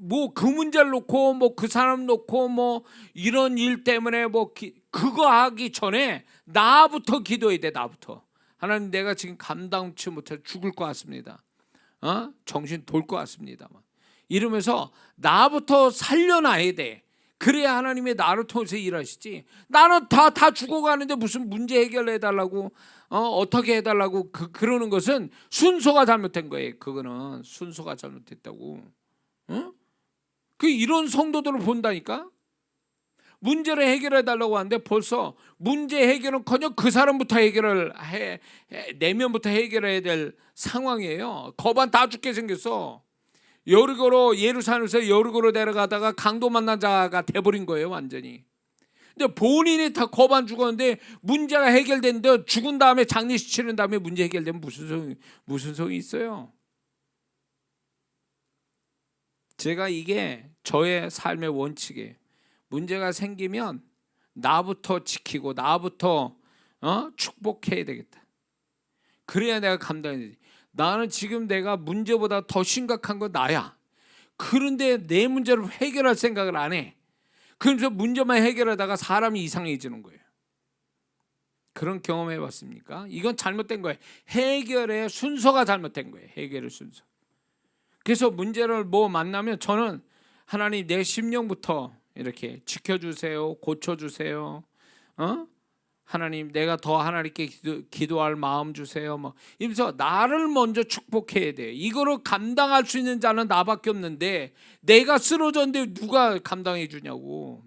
뭐 그 문제를 놓고 뭐 그 사람 놓고 뭐 이런 일 때문에 뭐 그거 하기 전에 나부터 기도해야 돼. 나부터. 하나님 내가 지금 감당치 못해 죽을 것 같습니다. 정신 돌 것 같습니다. 이러면서 나부터 살려놔야 돼. 그래야 하나님이 나를 통해서 일하시지. 나는 다 죽어가는데 무슨 문제 해결해달라고 어떻게 해달라고 그러는 것은 순서가 잘못된 거예요. 그거는 순서가 잘못됐다고. 그 이런 성도들을 본다니까. 문제를 해결해달라고 하는데 벌써 문제 해결은커녕 그 사람부터 해결을 내면부터 해결해야 될 상황이에요. 거반 다 죽게 생겼어. 여리고로, 예루살렘에서 여리고로 내려가다가 강도 만난 자가 돼버린 거예요 완전히. 근데 본인이 다 거반 죽었는데 문제가 해결됐는데 죽은 다음에 장례식 치른 다음에 문제 해결되면 무슨 소용이 있어요. 제가 이게 저의 삶의 원칙이에요. 문제가 생기면 나부터 지키고 나부터 축복해야 되겠다. 그래야 내가 감당해야 돼. 나는 지금 내가 문제보다 더 심각한 건 나야. 그런데 내 문제를 해결할 생각을 안 해. 그러면서 문제만 해결하다가 사람이 이상해지는 거예요. 그런 경험 해봤습니까? 이건 잘못된 거예요. 해결의 순서가 잘못된 거예요. 해결의 순서. 그래서 문제를 뭐 만나면 저는 하나님 내 심령부터 이렇게 지켜주세요. 고쳐주세요. 하나님 내가 더 하나님께 기도할 마음 주세요. 뭐 이러면서 나를 먼저 축복해야 돼. 이거를 감당할 수 있는 자는 나밖에 없는데 내가 쓰러졌는데 누가 감당해 주냐고.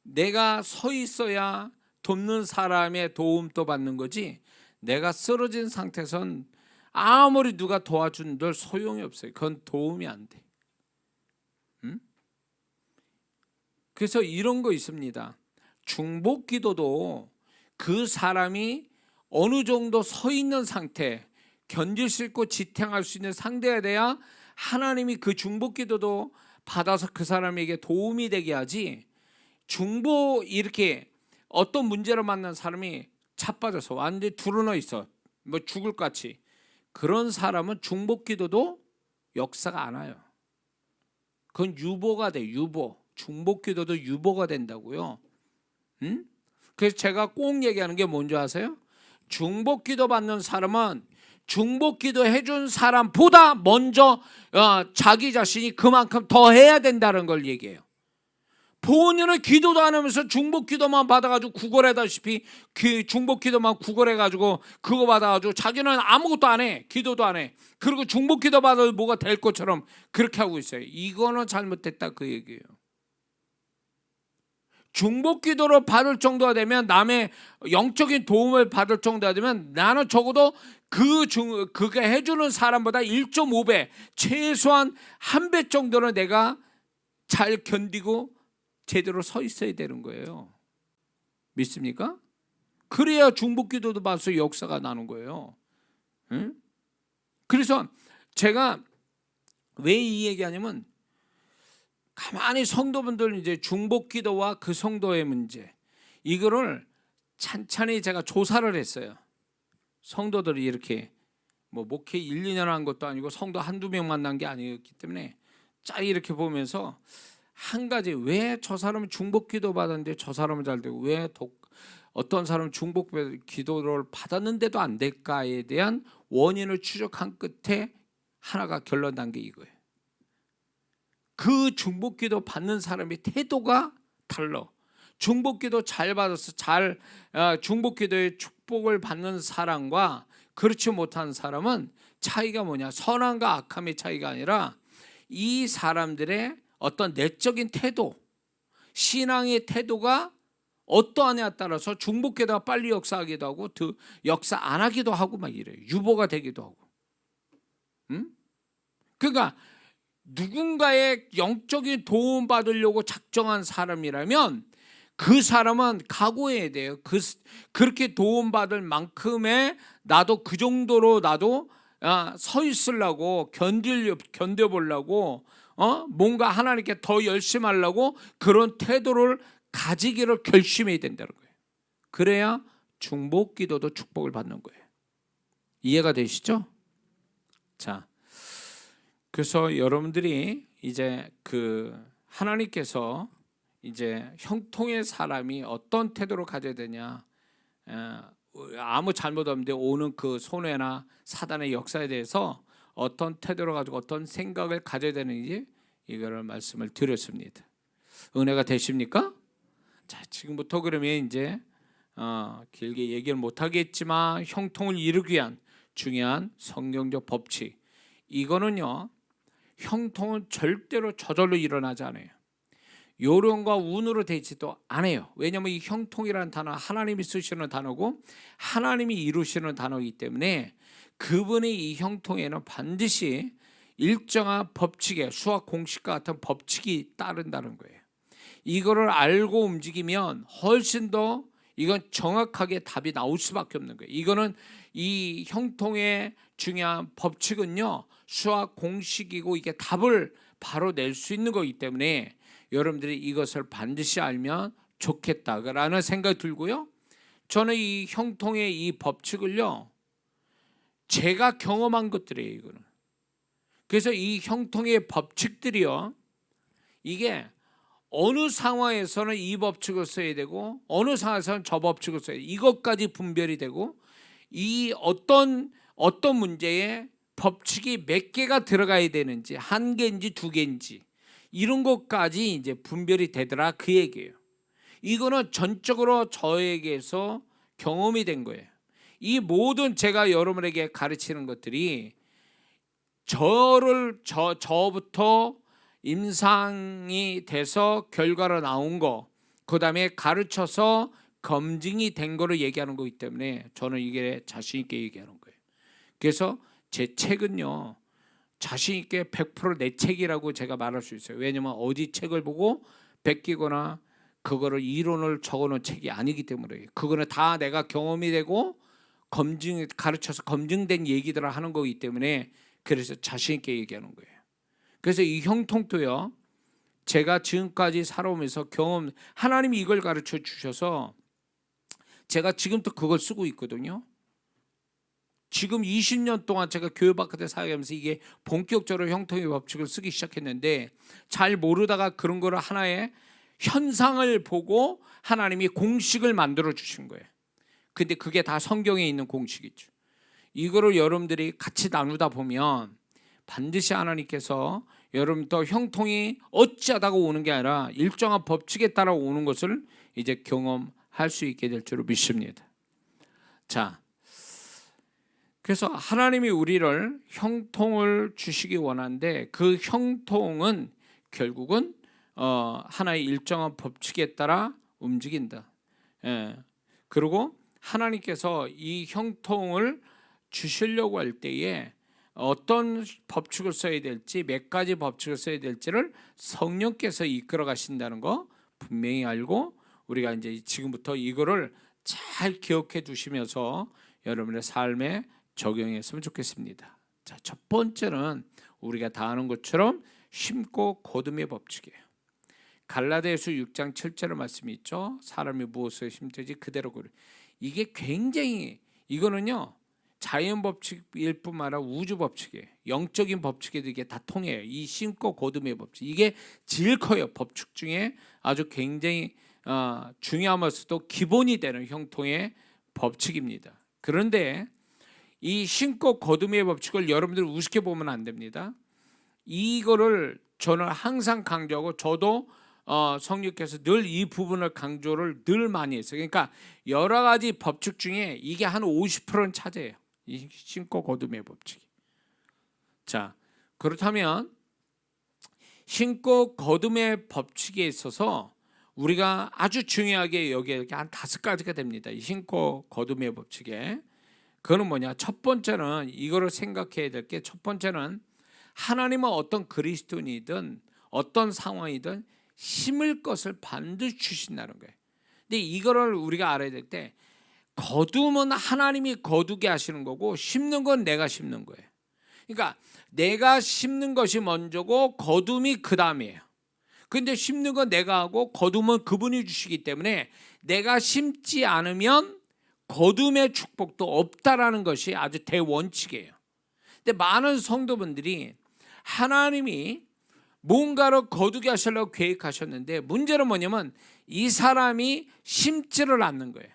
내가 서 있어야 돕는 사람의 도움도 받는 거지, 내가 쓰러진 상태선 아무리 누가 도와준들 소용이 없어요. 그건 도움이 안 돼. 그래서 이런 거 있습니다. 중복 기도도 그 사람이 어느 정도 서 있는 상태, 견딜 수 있고 지탱할 수 있는 상태가 돼야 하나님이 그 중복 기도도 받아서 그 사람에게 도움이 되게 하지, 중복 이렇게 어떤 문제를 만난 사람이 자빠져서 완전히 드러나 있어 뭐 죽을 것 같이, 그런 사람은 중복 기도도 역사가 안 와요. 그건 유보가 돼. 유보. 중복 기도도 유보가 된다고요. 그래서 제가 꼭 얘기하는 게 뭔지 아세요? 중복 기도 받는 사람은 중복 기도 해준 사람보다 먼저 자기 자신이 그만큼 더 해야 된다는 걸 얘기해요. 본인은 기도도 안 하면서 중보기도만 받아가지고 구걸하다시피 중보기도만 구걸해가지고 그거 받아가지고 자기는 아무것도 안 해. 기도도 안 해. 그리고 중보기도 받아도 뭐가 될 것처럼 그렇게 하고 있어요. 이거는 잘못됐다 그 얘기예요. 중보기도를 받을 정도가 되면, 남의 영적인 도움을 받을 정도가 되면 나는 적어도 그게 해주는 사람보다 1.5배 최소한 1배 정도는 내가 잘 견디고 제대로 서 있어야 되는 거예요. 믿습니까? 그래야 중보기도도 받아서 역사가 나는 거예요. 응? 그래서 제가 왜 이 얘기하냐면, 가만히 성도분들 이제 중보기도와 그 성도의 문제, 이거를 찬찬히 제가 조사를 했어요. 성도들이 이렇게 뭐 목회 1, 2년 한 것도 아니고 성도 한두 명 만난 게 아니었기 때문에 쫙 이렇게 보면서 한 가지, 왜 저 사람은 중보기도 받았는데 저 사람은 잘 되고 왜 어떤 사람은 중보기도를 받았는데도 안 될까에 대한 원인을 추적한 끝에 하나가 결론 난 게 이거예요. 그 중보기도 받는 사람의 태도가 달라. 중보기도 잘 받아서 중보기도의 축복을 받는 사람과 그렇지 못한 사람은 차이가 뭐냐? 선함과 악함의 차이가 아니라 이 사람들의 어떤 내적인 태도, 신앙의 태도가 어떠하냐에 따라서 중보기도가 빨리 역사하기도 하고 역사 안 하기도 하고 막 이래요. 유보가 되기도 하고. 그러니까 누군가의 영적인 도움 받으려고 작정한 사람이라면 그 사람은 각오해야 돼요. 그렇게 도움 받을 만큼의 나도 그 정도로 나도 서 있으려고 견뎌보려고 뭔가 하나님께 더 열심히 하려고 그런 태도를 가지기를 결심해야 된다는 거예요. 그래야 중보기도도 축복을 받는 거예요. 이해가 되시죠? 자, 그래서 여러분들이 이제 하나님께서 이제 형통의 사람이 어떤 태도를 가져야 되냐, 아무 잘못 없는데 오는 그 손해나 사단의 역사에 대해서 어떤 태도를 가지고 어떤 생각을 가져야 되는지 이거를 말씀을 드렸습니다. 은혜가 되십니까? 자, 지금부터 그러면 이제 길게 얘기를 못 하겠지만 형통을 이루기 위한 중요한 성경적 법칙, 이거는요, 형통은 절대로 저절로 일어나지 않아요. 요령과 운으로 되지도 않아요. 왜냐하면 이 형통이라는 단어 하나님이 쓰시는 단어고 하나님이 이루시는 단어이기 때문에 그분의 이 형통에는 반드시 일정한 법칙에, 수학 공식과 같은 법칙이 따른다는 거예요. 이거를 알고 움직이면 훨씬 더 이건 정확하게 답이 나올 수밖에 없는 거예요. 이거는 이 형통의 중요한 법칙은요, 수학 공식이고 이게 답을 바로 낼 수 있는 거기 때문에 여러분들이 이것을 반드시 알면 좋겠다라는 생각이 들고요. 저는 이 형통의 이 법칙을요, 제가 경험한 것들이에요. 이거는. 그래서 이 형통의 법칙들이요, 이게 어느 상황에서는 이 법칙을 써야 되고 어느 상황에서는 저 법칙을 써야 돼요. 이것까지 분별이 되고 이 어떤 문제에 법칙이 몇 개가 들어가야 되는지, 한 개인지 두 개인지 이런 것까지 이제 분별이 되더라 그 얘기예요. 이거는 전적으로 저에게서 경험이 된 거예요. 이 모든 제가 여러분에게 가르치는 것들이 저부터 임상이 돼서 결과로 나온 거, 그 다음에 가르쳐서 검증이 된 거를 얘기하는 거기 때문에 저는 이게 자신 있게 얘기하는 거예요. 그래서 제 책은요, 자신 있게 100% 내 책이라고 제가 말할 수 있어요. 왜냐하면 어디 책을 보고 베끼거나 그거를 이론을 적어놓은 책이 아니기 때문에, 그거는 다 내가 경험이 되고 가르쳐서 검증된 얘기들을 하는 거기 때문에 그래서 자신 있게 얘기하는 거예요. 그래서 이 형통도요, 제가 지금까지 살아오면서 하나님이 이걸 가르쳐 주셔서 제가 지금도 그걸 쓰고 있거든요. 지금 20년 동안 제가 교회바깥에 사역하면서 이게 본격적으로 형통의 법칙을 쓰기 시작했는데, 잘 모르다가 그런 거를 하나의 현상을 보고 하나님이 공식을 만들어 주신 거예요. 근데 그게 다 성경에 있는 공식이죠. 이거를 여러분들이 같이 나누다 보면 반드시 하나님께서 여러분도 형통이 어찌하다가 오는 게 아니라 일정한 법칙에 따라 오는 것을 이제 경험할 수 있게 될 줄로 믿습니다. 자, 그래서 하나님이 우리를 형통을 주시기 원하는데 그 형통은 결국은 하나의 일정한 법칙에 따라 움직인다. 그리고 하나님께서 이 형통을 주시려고 할 때에 어떤 법칙을 써야 될지, 몇 가지 법칙을 써야 될지를 성령께서 이끌어 가신다는 거 분명히 알고 우리가 이제 지금부터 이거를 잘 기억해 두시면서 여러분의 삶에 적용했으면 좋겠습니다. 자, 첫 번째는 우리가 다 아는 것처럼 심고 거둠의 법칙이에요. 갈라디아서 6장 7절 말씀이 있죠. 사람이 무엇을 심든지 그대로 거두. 이게 굉장히, 이거는요 자연 법칙일 뿐만 아니라 우주 법칙이에요. 영적인 법칙에도 이게 다 통해요. 이 심고 거둠의 법칙, 이게 제일 커요. 법칙 중에 아주 굉장히 중요하면서도 기본이 되는 형통의 법칙입니다. 그런데 이 심고 거둠의 법칙을 여러분들 우습게 보면 안 됩니다. 이거를 저는 항상 강조하고, 저도 성령께서 늘 이 부분을 강조를 늘 많이 했어요. 그러니까 여러 가지 법칙 중에 이게 한 50%는 차지해요. 이 심고 거둠의 법칙이. 자, 그렇다면 심고 거둠의 법칙에 있어서 우리가 아주 중요하게 여기에 한 5가지가 됩니다. 이 심고 거둠의 법칙에. 그거는 뭐냐? 첫 번째는 이거를 생각해야 될 게, 첫 번째는 하나님은 어떤 그리스도인이든 어떤 상황이든 심을 것을 반드시 주신다는 거예요. 근데 이거를 우리가 알아야 될 때, 거둠은 하나님이 거두게 하시는 거고 심는 건 내가 심는 거예요. 그러니까 내가 심는 것이 먼저고 거둠이 그 다음이에요. 근데 심는 건 내가 하고 거둠은 그분이 주시기 때문에 내가 심지 않으면 거둠의 축복도 없다라는 것이 아주 대원칙이에요. 근데 많은 성도분들이 하나님이 뭔가를 거두게 하시려고 계획하셨는데, 문제는 뭐냐면 이 사람이 심지를 않는 거예요.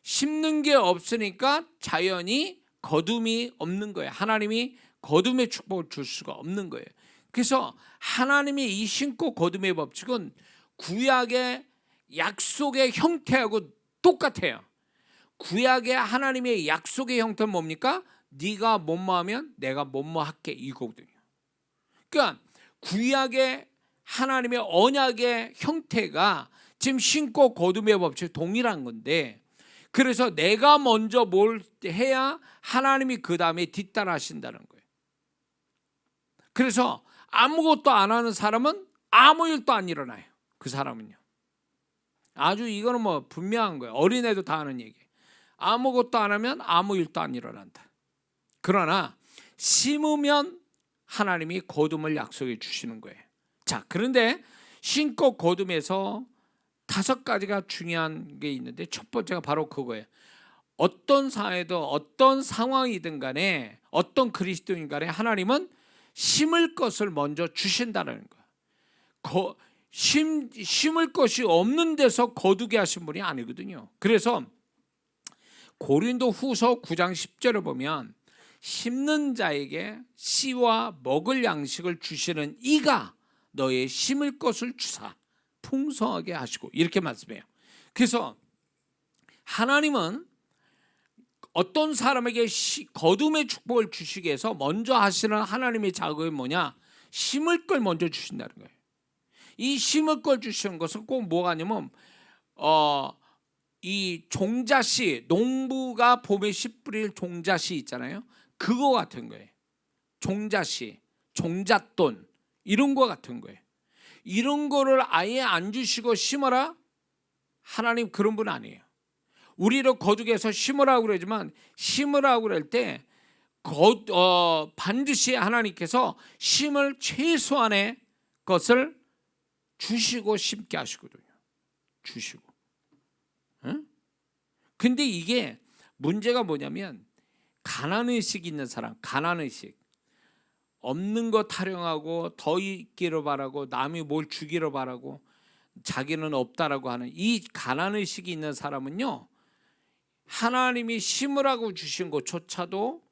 심는 게 없으니까 자연히 거둠이 없는 거예요. 하나님이 거둠의 축복을 줄 수가 없는 거예요. 그래서 하나님이 이 심고 거둠의 법칙은 구약의 약속의 형태하고 똑같아요. 구약의 하나님의 약속의 형태는 뭡니까? 네가 뭐뭐 하면 내가 뭐뭐 할게, 이거거든요. 그러니까 구약의 하나님의 언약의 형태가 지금 심고 거둠의 법칙 동일한 건데, 그래서 내가 먼저 뭘 해야 하나님이 그 다음에 뒤따라 하신다는 거예요. 그래서 아무것도 안 하는 사람은 아무 일도 안 일어나요. 그 사람은요. 아주 이거는 뭐 분명한 거예요. 어린애도 다 하는 얘기예요. 아무것도 안 하면 아무 일도 안 일어난다. 그러나 심으면 하나님이 거둠을 약속해 주시는 거예요. 자, 그런데 심고 거둠에서 5가지가 중요한 게 있는데, 첫 번째가 바로 그거예요. 어떤 사회도 어떤 상황이든 간에 어떤 그리스도인 간에 하나님은 심을 것을 먼저 주신다는 거예요. 심을 것이 없는 데서 거두게 하신 분이 아니거든요. 그래서 고린도 후서 9장 10절을 보면, 심는 자에게 씨와 먹을 양식을 주시는 이가 너의 심을 것을 주사 풍성하게 하시고, 이렇게 말씀해요. 그래서 하나님은 어떤 사람에게 거둠의 축복을 주시기 위해서 먼저 하시는 하나님의 작업이 뭐냐? 심을 걸 먼저 주신다는 거예요. 이 심을 걸 주시는 것은 꼭 뭐가 아니면 이 종자씨, 농부가 봄에 씨 뿌릴 종자씨 있잖아요. 그거 같은 거예요. 종자씨, 종잣돈, 이런 거 같은 거예요. 이런 거를 아예 안 주시고 심어라? 하나님 그런 분 아니에요. 우리를 거두게 해서 심으라고 그러지만, 심으라고 그럴 때 반드시 하나님께서 심을 최소한의 것을 주시고 심게 하시거든요. 주시고. 근데 이게 문제가 뭐냐면, 가난의식 있는 사람, 가난의식, 없는 거 타령하고 더 있기를 바라고 남이 뭘 주기를 바라고 자기는 없다라고 하는 이 가난의식이 있는 사람은요, 하나님이 심으라고 주신 것조차도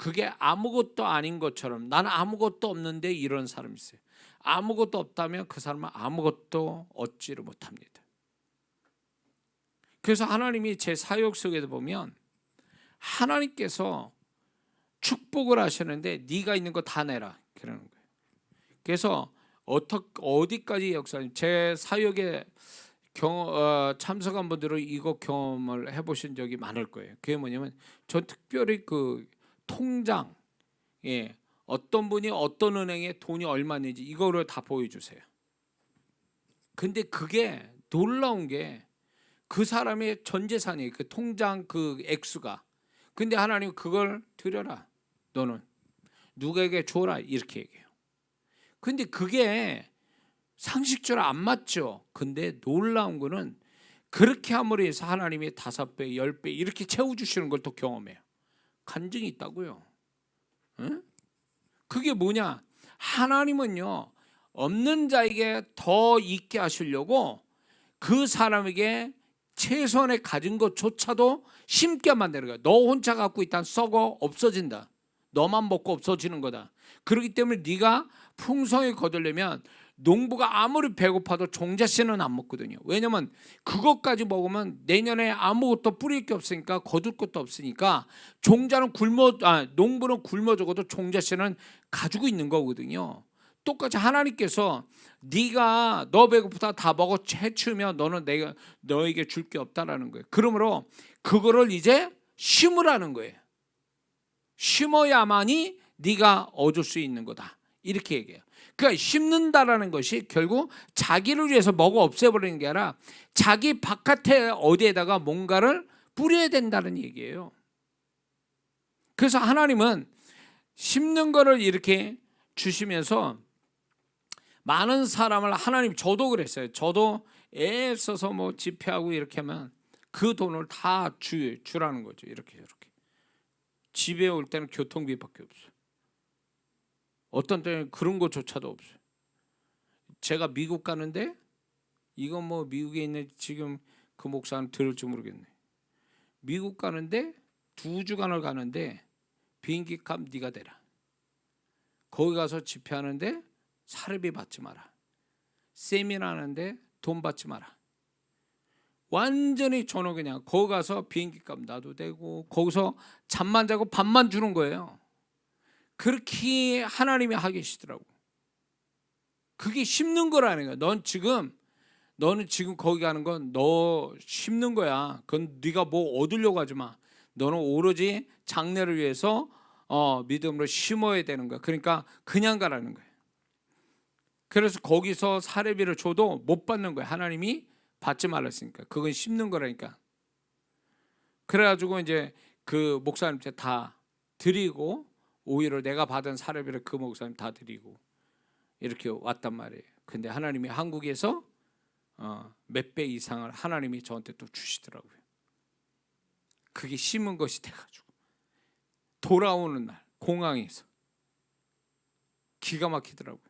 그게 아무것도 아닌 것처럼 나는 아무것도 없는데 이런 사람이 있어요. 아무것도 없다면 그 사람은 아무것도 얻지를 못합니다. 그래서 하나님이 제 사역 속에도 보면 하나님께서 축복을 하시는데 네가 있는 거 다 내라 그러는 거예요. 그래서 어디까지 역사님 제 사역에 참석한 분들은 이거 경험을 해보신 적이 많을 거예요. 그게 뭐냐면 전 특별히 그 통장, 어떤 분이 어떤 은행에 돈이 얼마 있는지 이거를 다 보여주세요. 근데 그게 놀라운 게 그 사람의 전 재산이에요. 그 통장 그 액수가. 근데 하나님 그걸 드려라. 너는 누구에게 줘라 이렇게 얘기해요. 근데 그게 상식적으로 안 맞죠. 근데 놀라운 거는 그렇게 함으로 해서 하나님이 5배, 10배 이렇게 채워주시는 걸 또 경험해요. 간증이 있다고요. 응? 그게 뭐냐? 하나님은요 없는 자에게 더 있게 하시려고 그 사람에게 최소한의 가진 것조차도 심게 만드는 거야. 너 혼자 갖고 있다면 썩어 없어진다. 너만 먹고 없어지는 거다. 그렇기 때문에 네가 풍성히 거두려면 농부가 아무리 배고파도 종자씨는 안 먹거든요. 왜냐면 그것까지 먹으면 내년에 아무것도 뿌릴 게 없으니까 거둘 것도 없으니까 농부는 굶어 죽어도 종자씨는 가지고 있는 거거든요. 똑같이 하나님께서 네가 너 배고프다 다 먹어 채추면 너는 내가 너에게 줄 게 없다라는 거예요. 그러므로 그거를 이제 심으라는 거예요. 심어야만이 네가 얻을 수 있는 거다. 이렇게 얘기해요. 그러니까 심는다라는 것이 결국 자기를 위해서 먹어 없애버리는 게 아니라 자기 바깥에 어디에다가 뭔가를 뿌려야 된다는 얘기예요. 그래서 하나님은 심는 거를 이렇게 주시면서 많은 사람을 하나님 저도 그랬어요. 저도 애써서 뭐 집회하고 이렇게 하면 그 돈을 다 주라는 거죠. 이렇게 집에 올 때는 교통비밖에 없어요. 어떤 때는 그런 것조차도 없어요. 제가 미국 가는데 이건 뭐 미국에 있는 지금 그 목사는 들을지 모르겠네. 미국 가는데 2주간을 가는데 비행기 값 네가 대라. 거기 가서 집회하는데 사례비 받지 마라. 세미나 하는데 돈 받지 마라. 완전히 저는 그냥 거기 가서 비행기 값 나도 되고 거기서 잠만 자고 밥만 주는 거예요. 그렇게 하나님이 하고 계시더라고. 그게 심는 거라는 거야. 너는 지금 거기 가는 건 너 심는 거야. 그건 네가 뭐 얻으려고 하지 마. 너는 오로지 장래를 위해서 믿음으로 심어야 되는 거야. 그러니까 그냥 가라는 거야. 그래서 거기서 사례비를 줘도 못 받는 거야. 하나님이 받지 말랐으니까. 그건 심는 거라니까. 그래가지고 이제 그 목사님한테 다 드리고 오히려 내가 받은 사례비를 그 목사님 다 드리고 이렇게 왔단 말이에요. 근데 하나님이 한국에서 몇 배 이상을 하나님이 저한테 또 주시더라고요. 그게 심은 것이 돼가지고 돌아오는 날 공항에서 기가 막히더라고요.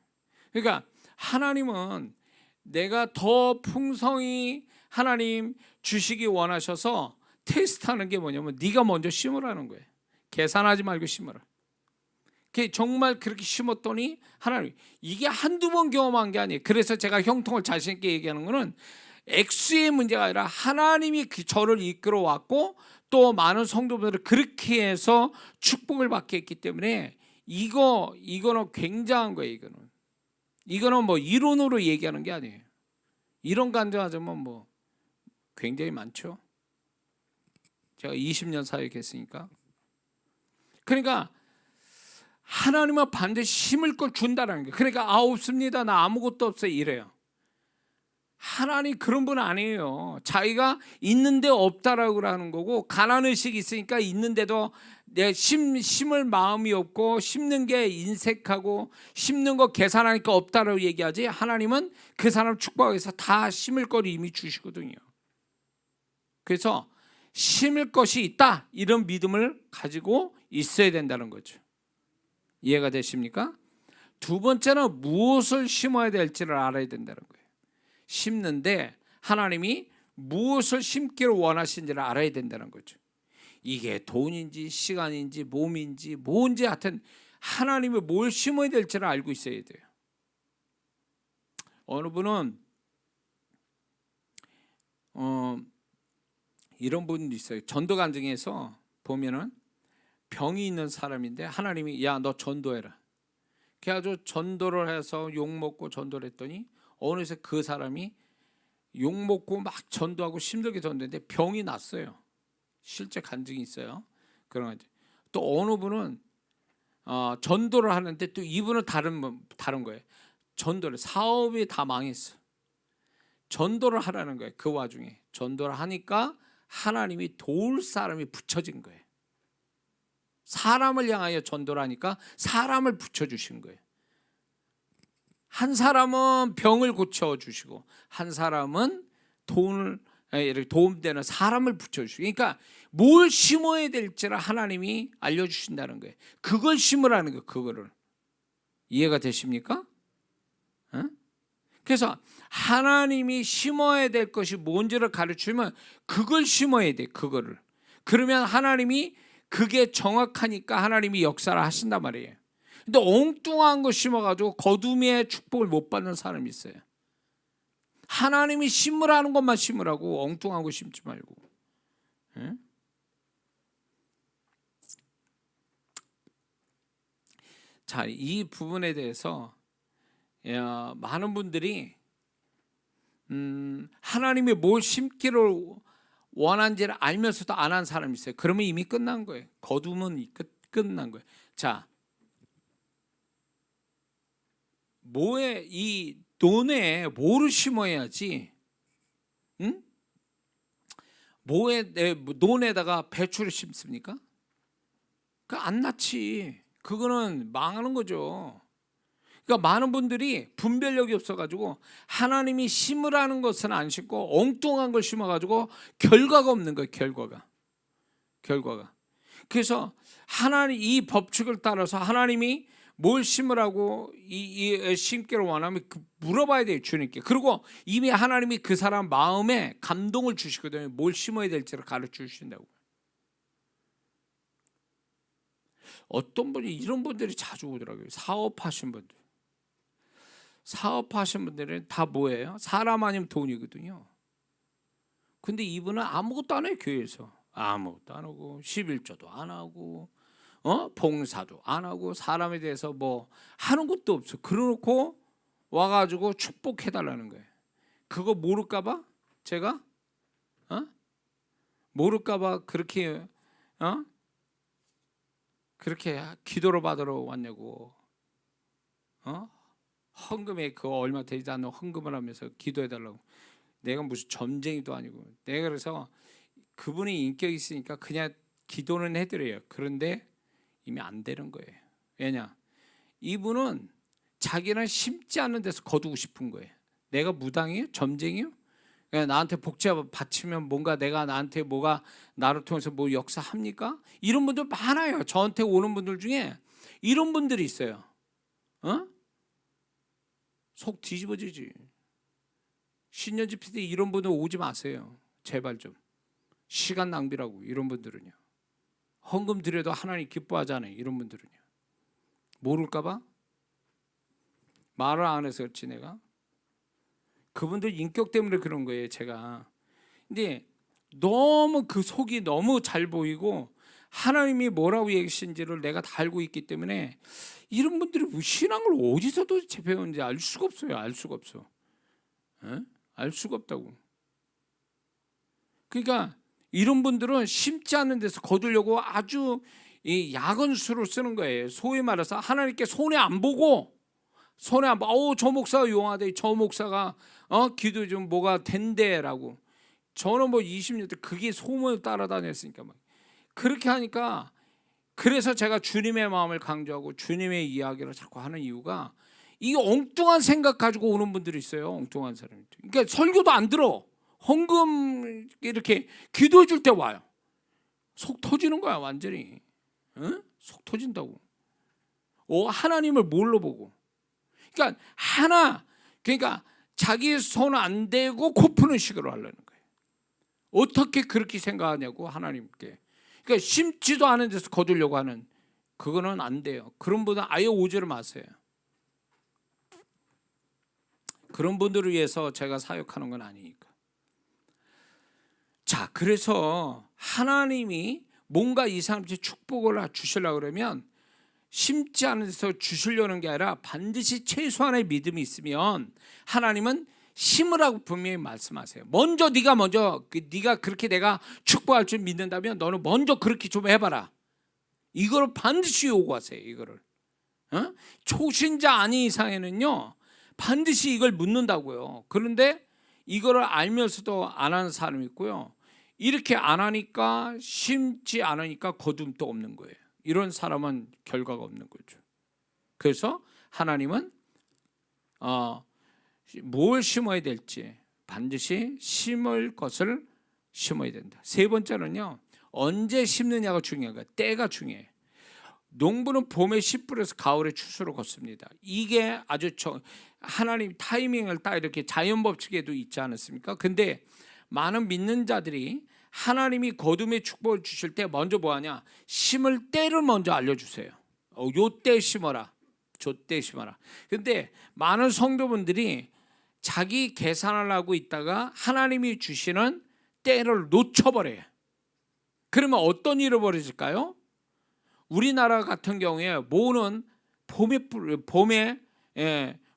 그러니까 하나님은 내가 더 풍성히 하나님 주시기 원하셔서 테스트하는 게 뭐냐면 네가 먼저 심으라는 거예요. 계산하지 말고 심으라. 정말 그렇게 심었더니 하나님 이게 한두 번 경험한 게 아니에요. 그래서 제가 형통을 자신 있게 얘기하는 거는 액수의 문제가 아니라 하나님이 저를 이끌어 왔고 또 많은 성도분들을 그렇게 해서 축복을 받게 했기 때문에 이거는 굉장한 거예요. 이거는 뭐 이론으로 얘기하는 게 아니에요. 이론 간증하자면 뭐 굉장히 많죠. 제가 20년 사역했으니까. 그러니까 하나님은 반드시 심을 걸 준다는 거예요. 그러니까 없습니다. 나 아무것도 없어요. 이래요. 하나님 그런 분 아니에요. 자기가 있는데 없다라고 하는 거고 가난의식이 있으니까 있는데도 내 심을 마음이 없고 심는 게 인색하고 심는 거 계산하니까 없다라고 얘기하지 하나님은 그 사람 축복해서 다 심을 걸 이미 주시거든요. 그래서 심을 것이 있다 이런 믿음을 가지고 있어야 된다는 거죠. 이해가 되십니까? 두 번째는 무엇을 심어야 될지를 알아야 된다는 거예요. 심는데 하나님이 무엇을 심기를 원하시는지를 알아야 된다는 거죠. 이게 돈인지 시간인지 몸인지 뭔지 하여튼 하나님이 뭘 심어야 될지를 알고 있어야 돼요. 어느 분은 이런 분도 있어요. 전도 간증에서 보면은 병이 있는 사람인데 하나님이 야 너 전도해라. 그래가지고 전도를 해서 욕 먹고 전도를 했더니 어느새 그 사람이 욕 먹고 막 전도하고 힘들게 전도했는데 병이 났어요. 실제 간증이 있어요. 그런 거죠. 또 어느 분은 전도를 하는데 또 이분은 다른 거예요. 전도를 사업이 다 망했어. 전도를 하라는 거예요. 그 와중에 전도를 하니까 하나님이 도울 사람이 붙여진 거예요. 사람을 향하여 전도를 하니까 사람을 붙여주신 거예요. 한 사람은 병을 고쳐주시고 한 사람은 이렇게 도움되는 사람을 붙여주시고, 그러니까 뭘 심어야 될지를 하나님이 알려주신다는 거예요. 그걸 심으라는 거예요. 그거를. 이해가 되십니까? 그래서 하나님이 심어야 될 것이 뭔지를 가르치면 그걸 심어야 돼. 그거를. 그러면 하나님이 그게 정확하니까 하나님이 역사를 하신단 말이에요. 근데 엉뚱한 거 심어가지고 거두미의 축복을 못 받는 사람이 있어요. 하나님이 심으라는 것만 심으라고 엉뚱한 거 심지 말고. 예? 자, 이 부분에 대해서 많은 분들이 하나님이 뭘 심기를 원한지를 알면서도 안 한 사람이 있어요. 그러면 이미 끝난 거예요. 거두면 끝난 거예요. 자, 이 논에 뭐를 심어야지? 응? 논에다가 배추를 심습니까? 그 안 낳지. 그거는 망하는 거죠. 그러니까 많은 분들이 분별력이 없어가지고 하나님이 심으라는 것은 안 심고 엉뚱한 걸 심어가지고 결과가 없는 거예요. 결과가. 그래서 하나님 이 법칙을 따라서 하나님이 뭘 심으라고 이 심기를 원하면 물어봐야 돼요. 주님께. 그리고 이미 하나님이 그 사람 마음에 감동을 주시거든요. 뭘 심어야 될지를 가르쳐 주신다고. 어떤 분이 이런 분들이 자주 오더라고요. 사업하신 분들은 다 뭐예요? 사람 아니면 돈이거든요. 근데 이분은 아무것도 안 해요. 교회에서 아무것도 안 하고 11조도 안 하고 봉사도 안 하고 사람에 대해서 뭐 하는 것도 없어. 그러놓고 와가지고 축복해달라는 거예요. 그거 모를까봐 제가 모를까봐 그렇게 기도를 받으러 왔냐고. 헌금에 그거 얼마 되지 않는 헌금을 하면서 기도해달라고. 내가 무슨 점쟁이도 아니고. 내가 그래서 그분이 인격이 있으니까 그냥 기도는 해드려요. 그런데 이미 안 되는 거예요. 왜냐? 이분은 자기는 심지 않는 데서 거두고 싶은 거예요. 내가 무당이에요? 점쟁이요? 나한테 복제 바치면 뭔가 내가 나한테 뭐가 나를 통해서 뭐 역사합니까? 이런 분들 많아요. 저한테 오는 분들 중에 이런 분들이 있어요. 속 뒤집어지지. 신년 집회 때 이런 분들 오지 마세요. 제발 좀. 시간 낭비라고. 이런 분들은요. 헌금 드려도 하나님 기뻐하잖아요. 이런 분들은요. 모를까봐 말을 안 해서 그렇지 내가. 그분들 인격 때문에 그런 거예요. 제가. 근데 너무 그 속이 너무 잘 보이고 하나님이 뭐라고 얘기하신지를 내가 다 알고 있기 때문에 이런 분들이 신앙을 어디서 도대체 배우는지 알 수가 없어요. 알 수가 없어. 알 수가 없다고. 그러니까 이런 분들은 심지 않는 데서 거두려고 아주 이 야근 수를 쓰는 거예요. 소위 말해서 하나님께 손해 안 보고 저 목사가 용하대. 저 목사가 기도 좀 뭐가 된대라고. 저는 뭐 20년 때 그게 소문을 따라다녔으니까 막 그렇게 하니까. 그래서 제가 주님의 마음을 강조하고 주님의 이야기를 자꾸 하는 이유가 이 엉뚱한 생각 가지고 오는 분들이 있어요. 엉뚱한 사람이. 그러니까 설교도 안 들어. 헌금 이렇게 기도해 줄 때 와요. 속 터지는 거야 완전히. 속 터진다고. 하나님을 뭘로 보고. 그러니까 자기 손 안 대고 코 푸는 식으로 하려는 거예요. 어떻게 그렇게 생각하냐고 하나님께. 그러니까 심지도 않은 데서 거두려고 하는, 그거는 안 돼요. 그런 분은 아예 오지를 마세요. 그런 분들을 위해서 제가 사역하는 건 아니니까. 자, 그래서 하나님이 뭔가 이 사람한테 축복을 주시려고 그러면 심지 않은 데서 주시려는 게 아니라 반드시 최소한의 믿음이 있으면 하나님은 심으라고 분명히 말씀하세요. 먼저 네가 그렇게 내가 축복할 줄 믿는다면 너는 먼저 그렇게 좀 해봐라. 이걸 반드시 요구하세요. 이거를 초신자 아닌 이상에는요 반드시 이걸 묻는다고요. 그런데 이거를 알면서도 안 하는 사람이 있고요. 이렇게 안 하니까, 심지 않으니까 거둠도 없는 거예요. 이런 사람은 결과가 없는 거죠. 그래서 하나님은 뭘 심어야 될지 반드시 심을 것을 심어야 된다. 세 번째는요, 언제 심느냐가 중요한 거예요. 때가 중요해요. 농부는 봄에 씨 뿌려서 가을에 추수로 걷습니다. 이게 아주 하나님 타이밍을 딱 이렇게 자연 법칙에도 있지 않습니까? 근데 많은 믿는 자들이 하나님이 거둠의 축복을 주실 때 먼저 뭐하냐? 심을 때를 먼저 알려주세요. 요때 심어라, 저때 심어라. 근데 많은 성도분들이 자기 계산을 하고 있다가 하나님이 주시는 때를 놓쳐버려요. 그러면 어떤 일이 벌어질까요? 우리나라 같은 경우에 모는 봄에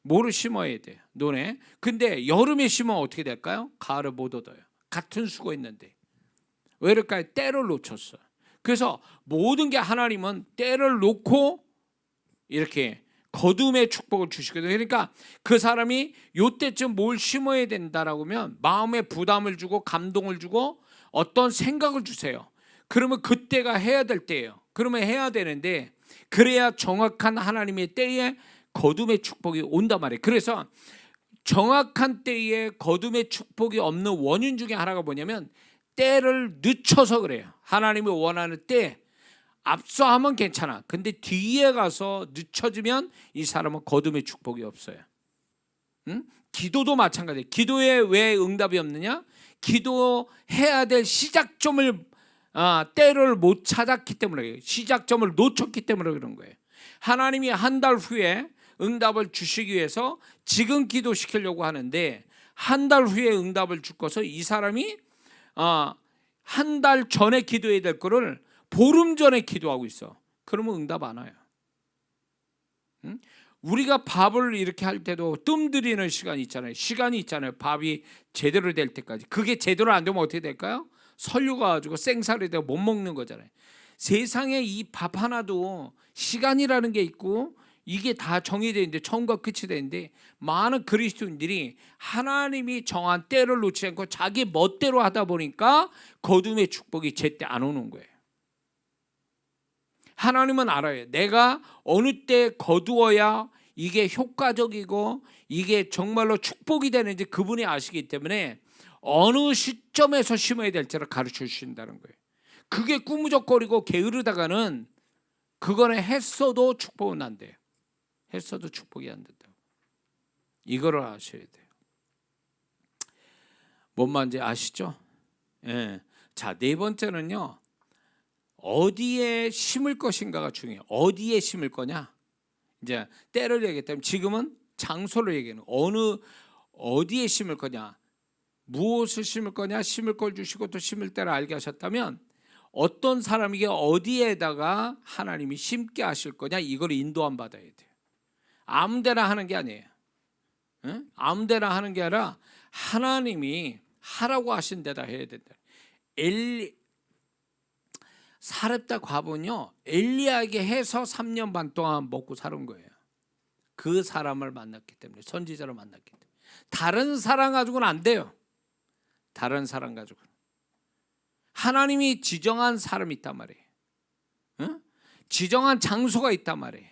모를 심어야 돼요. 논에. 근데 여름에 심으면 어떻게 될까요? 가을에 못 얻어요. 같은 수고 있는데. 왜 그럴까요? 때를 놓쳤어요. 그래서 모든 게 하나님은 때를 놓고 이렇게 거둠의 축복을 주시거든요. 그러니까 그 사람이 요때쯤 뭘 심어야 된다라고 하면 마음에 부담을 주고 감동을 주고 어떤 생각을 주세요. 그러면 그때가 해야 될 때예요. 그러면 해야 되는데, 그래야 정확한 하나님의 때에 거둠의 축복이 온단 말이에요. 그래서 정확한 때에 거둠의 축복이 없는 원인 중에 하나가 뭐냐면 때를 늦춰서 그래요. 하나님이 원하는 때 앞서 하면 괜찮아. 근데 뒤에 가서 늦춰지면 이 사람은 거둠의 축복이 없어요. 기도도 마찬가지예요. 기도에 왜 응답이 없느냐? 기도해야 될 시작점을 때를 못 찾았기 때문에, 시작점을 놓쳤기 때문에 그런 거예요. 하나님이 한 달 후에 응답을 주시기 위해서 지금 기도시키려고 하는데 한 달 후에 응답을 주고서 이 사람이 한 달 전에 기도해야 될 거를 보름 전에 기도하고 있어. 그러면 응답 안 와요. 우리가 밥을 이렇게 할 때도 뜸들이는 시간이 있잖아요. 밥이 제대로 될 때까지. 그게 제대로 안 되면 어떻게 될까요? 설류가 가지고 생사를 되고 못 먹는 거잖아요. 세상에 이 밥 하나도 시간이라는 게 있고 이게 다 정해져 있는데, 처음과 끝이 되는데, 많은 그리스도인들이 하나님이 정한 때를 놓지 않고 자기 멋대로 하다 보니까 거둠의 축복이 제때 안 오는 거예요. 하나님은 알아요. 내가 어느 때 거두어야 이게 효과적이고 이게 정말로 축복이 되는지 그분이 아시기 때문에 어느 시점에서 심어야 될지를 가르쳐 주신다는 거예요. 그게 꾸무적거리고 게으르다가는 그거는 했어도 축복은 안 돼요. 했어도 축복이 안 된다고. 이거를 아셔야 돼요. 뭔 말인지 아시죠? 예. 자, 네 번째는요, 어디에 심을 것인가가 중요해요. 어디에 심을 거냐? 이제 때를 얘기했다면 지금은 장소를 얘기하는, 어디에 심을 거냐, 무엇을 심을 거냐, 심을 걸 주시고 또 심을 때를 알게 하셨다면 어떤 사람에게 어디에다가 하나님이 심게 하실 거냐, 이걸 인도함 받아야 돼요. 아무데나 하는 게 아니에요. 응? 아무데나 하는 게 아니라 하나님이 하라고 하신 데다 해야 된다. 사렙다 과부는요, 엘리야에게 해서 3년 반 동안 먹고 살은 거예요. 그 사람을 만났기 때문에, 선지자를 만났기 때문에. 다른 사람 가지고는 안 돼요. 다른 사람 가지고는. 하나님이 지정한 사람이 있단 말이에요. 응? 지정한 장소가 있단 말이에요.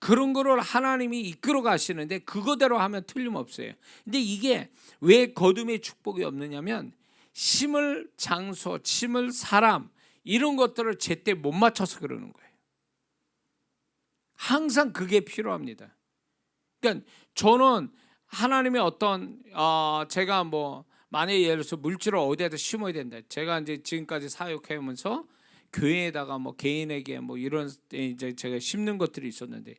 그런 거를 하나님이 이끌어 가시는데 그거대로 하면 틀림없어요. 근데 이게 왜 거둠의 축복이 없느냐면 심을 장소, 심을 사람, 이런 것들을 제때 못 맞춰서 그러는 거예요. 항상 그게 필요합니다. 그러니까 저는 하나님의 어떤 제가 만약에 예를 들어서 물질을 어디에다 심어야 된다. 제가 이제 지금까지 사역해 오면서 교회에다가 뭐 개인에게 뭐 이런 이제 제가 심는 것들이 있었는데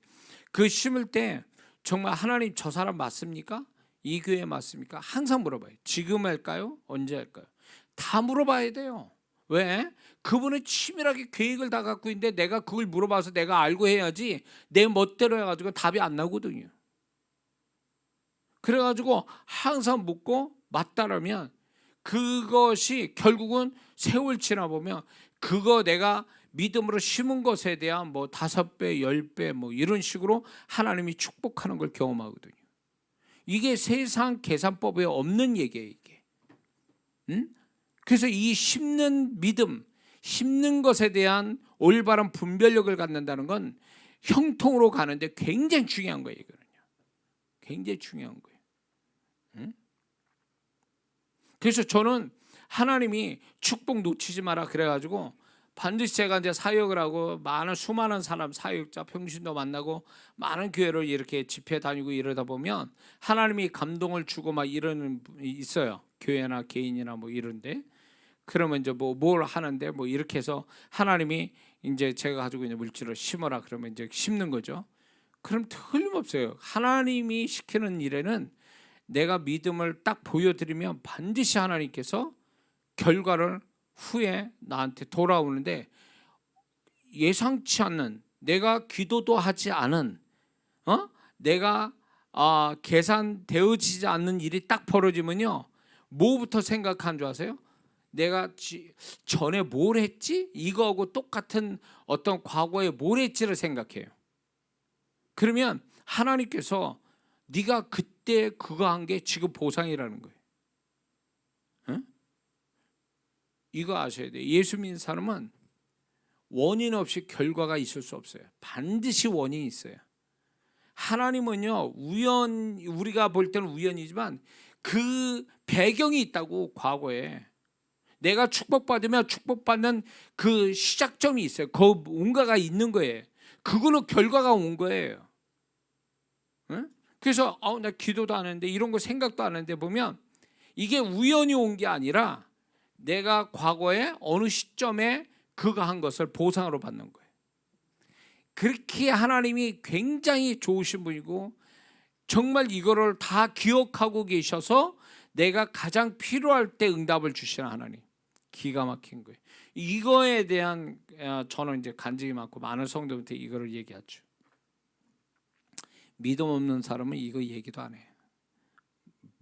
그 심을 때 정말 하나님 저 사람 맞습니까? 이 교회 맞습니까? 항상 물어봐요. 지금 할까요? 언제 할까요? 다 물어봐야 돼요. 왜? 그분은 치밀하게 계획을 다 갖고 있는데 내가 그걸 물어봐서 내가 알고 해야지 내 멋대로 해가지고 답이 안 나거든요. 그래가지고 항상 묻고 맞다라면 그것이 결국은 세월 지나 보면 그거 내가 믿음으로 심은 것에 대한 뭐 5배, 10배 뭐 이런 식으로 하나님이 축복하는 걸 경험하거든요. 이게 세상 계산법에 없는 얘기예요, 이게. 응? 그래서 이 심는 믿음, 심는 것에 대한 올바른 분별력을 갖는다는 건 형통으로 가는데 굉장히 중요한 거예요, 이거는요. 굉장히 중요한 거예요. 응? 그래서 저는 하나님이 축복 놓치지 마라 그래가지고 반드시 제가 이제 사역을 하고 수많은 사람 사역자 평신도 만나고 많은 교회를 이렇게 집회 다니고 이러다 보면 하나님이 감동을 주고 막 이러는 있어요. 교회나 개인이나 뭐 이런데 그러면 이제 뭘 하는데 뭐 이렇게 해서 하나님이 이제 제가 가지고 있는 물질을 심어라 그러면 이제 심는 거죠. 그럼 틀림없어요. 하나님이 시키는 일에는 내가 믿음을 딱 보여드리면 반드시 하나님께서 결과를 후에 나한테 돌아오는데 예상치 않는 내가 기도도 하지 않은 내가 계산되어지지 않는 일이 딱 벌어지면요 뭐부터 생각한 줄 아세요? 내가 전에 뭘 했지? 이거하고 똑같은 어떤 과거에 뭘 했지를 생각해요. 그러면 하나님께서 네가 그때 그거 한 게 지금 보상이라는 거예요. 응? 이거 아셔야 돼요. 예수 믿는 사람은 원인 없이 결과가 있을 수 없어요. 반드시 원인이 있어요. 하나님은요 우리가 볼 때는 우연이지만 그 배경이 있다고. 과거에 내가 축복받으면 축복받는 그 시작점이 있어요. 그 뭔가가 있는 거예요. 그걸로 결과가 온 거예요. 응? 그래서 나 기도도 안 했는데 이런 거 생각도 안 했는데 보면 이게 우연히 온 게 아니라 내가 과거에 어느 시점에 그거 한 것을 보상으로 받는 거예요. 그렇게 하나님이 굉장히 좋으신 분이고 정말 이거를 다 기억하고 계셔서 내가 가장 필요할 때 응답을 주시는 하나님. 기가 막힌 거예요. 이거에 대한 저는 이제 간증이 많고 많은 성도한테 이거를 얘기하죠. 믿음 없는 사람은 이거 얘기도 안 해요.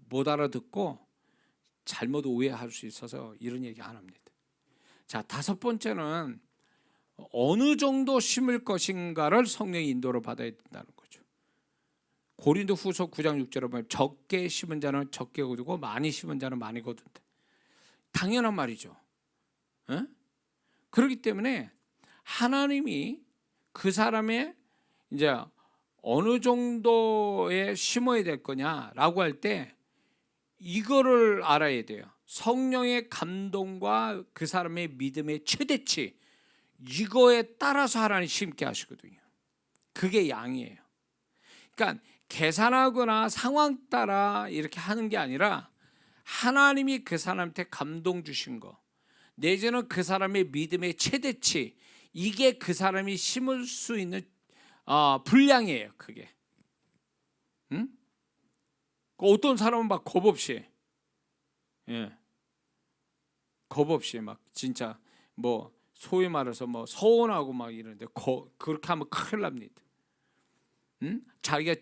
못 알아듣고 잘못 오해할 수 있어서 이런 얘기 안 합니다. 자, 5번째는 어느 정도 심을 것인가를 성령의 인도로 받아야 된다는 거죠. 고린도후서 9장 6절에 보면 적게 심은 자는 적게 거두고 많이 심은 자는 많이 거둔다. 당연한 말이죠. 에? 그렇기 때문에 하나님이 그 사람의 이제 어느 정도에 심어야 될 거냐라고 할 때 이거를 알아야 돼요. 성령의 감동과 그 사람의 믿음의 최대치, 이거에 따라서 하나님 심게 하시거든요. 그게 양이에요. 그러니까 계산하거나 상황 따라 이렇게 하는 게 아니라 하나님이 그 사람한테 감동 주신 거, 내지는 그 사람의 믿음의 최대치, 이게 그 사람이 심을 수 있는 분량이에요. 그게. 응? 어떤 사람은 막 겁 없이, 겁 없이 막 진짜 뭐 소위 말해서 뭐 서운하고 막 이러는데 그렇게 하면 큰일 납니다. 응? 자기가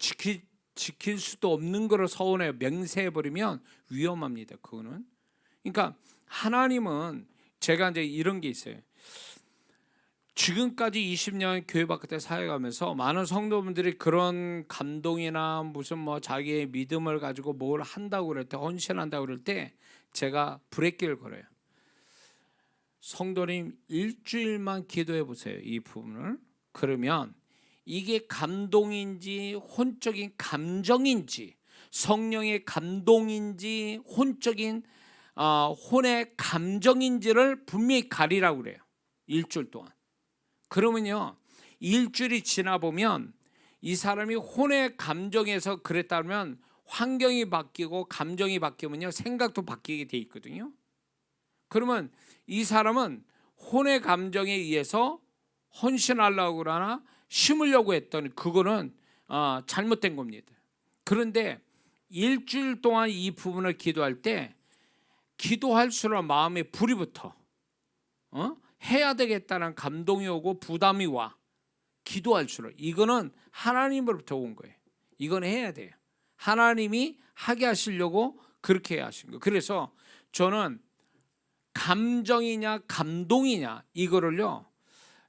지킬 수도 없는 거를 서운해 맹세해 버리면 위험합니다. 그거는. 그러니까 하나님은 제가 이제 이런 게 있어요. 지금까지 20년 교회 바깥에 사역하면서 많은 성도분들이 그런 감동이나 무슨 뭐 자기의 믿음을 가지고 뭘 한다고 그럴 때, 헌신한다고 그럴 때 제가 브레이크를 걸어요. 성도님 일주일만 기도해 보세요. 이 부분을. 그러면 이게 감동인지 혼적인 감정인지, 성령의 감동인지 혼적인 혼의 감정인지를 분명히 가리라고 그래요. 일주일 동안. 그러면요 일주일이 지나 보면 이 사람이 혼의 감정에서 그랬다면 환경이 바뀌고 감정이 바뀌면요 생각도 바뀌게 돼 있거든요. 그러면 이 사람은 혼의 감정에 의해서 헌신하려고 그러나 심으려고 했더니 그거는 잘못된 겁니다. 그런데 일주일 동안 이 부분을 기도할 때 기도할수록 마음에 불이 붙어. 해야 되겠다는 감동이 오고 부담이 와. 기도할수록. 이거는 하나님으로부터 온 거예요. 이건 해야 돼요. 하나님이 하게 하시려고 그렇게 하신 거예요. 그래서 저는 감정이냐 감동이냐 이거를요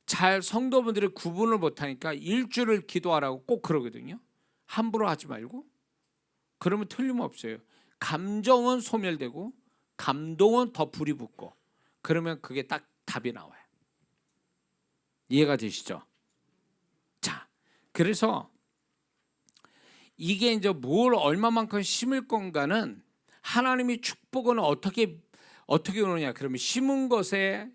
잘 성도분들이 구분을 못하니까 일주일을 기도하라고 꼭 그러거든요. 함부로 하지 말고. 그러면 틀림없어요. 감정은 소멸되고 감동은 더 불이 붙고 그러면 그게 딱 답이 나와요. 이해가 되시죠? 자, 그래서 이게 이제 뭘 얼마만큼 심을 건가는 하나님이 축복은 어떻게 오느냐. 그러면 심은 것에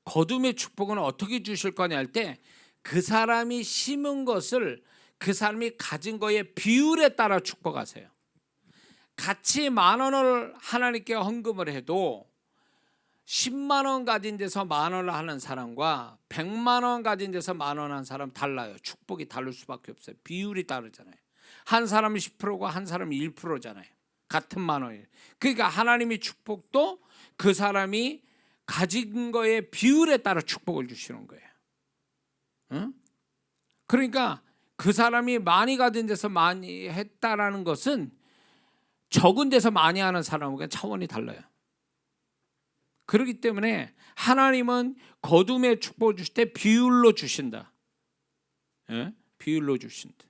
거둠의 축복은 어떻게 주실 거냐 할 때 그 사람이 심은 것을 그 사람이 가진 거의 비율에 따라 축복하세요. 같이 10,000원을 하나님께 헌금을 해도 10만 원 가진 데서 10,000원을 하는 사람과 100만 원 가진 데서 10,000원 한 사람 달라요. 축복이 다를 수밖에 없어요. 비율이 다르잖아요. 한 사람은 10%고 한 사람은 1%잖아요. 같은 10,000원이에요. 그러니까 하나님의 축복도 그 사람이 가진 거의 비율에 따라 축복을 주시는 거예요. 그러니까 그 사람이 많이 가진 데서 많이 했다라는 것은 적은 데서 많이 하는 사람과 차원이 달라요. 그렇기 때문에 하나님은 거둠의 축복을 주실 때 비율로 주신다. 비율로 주신다.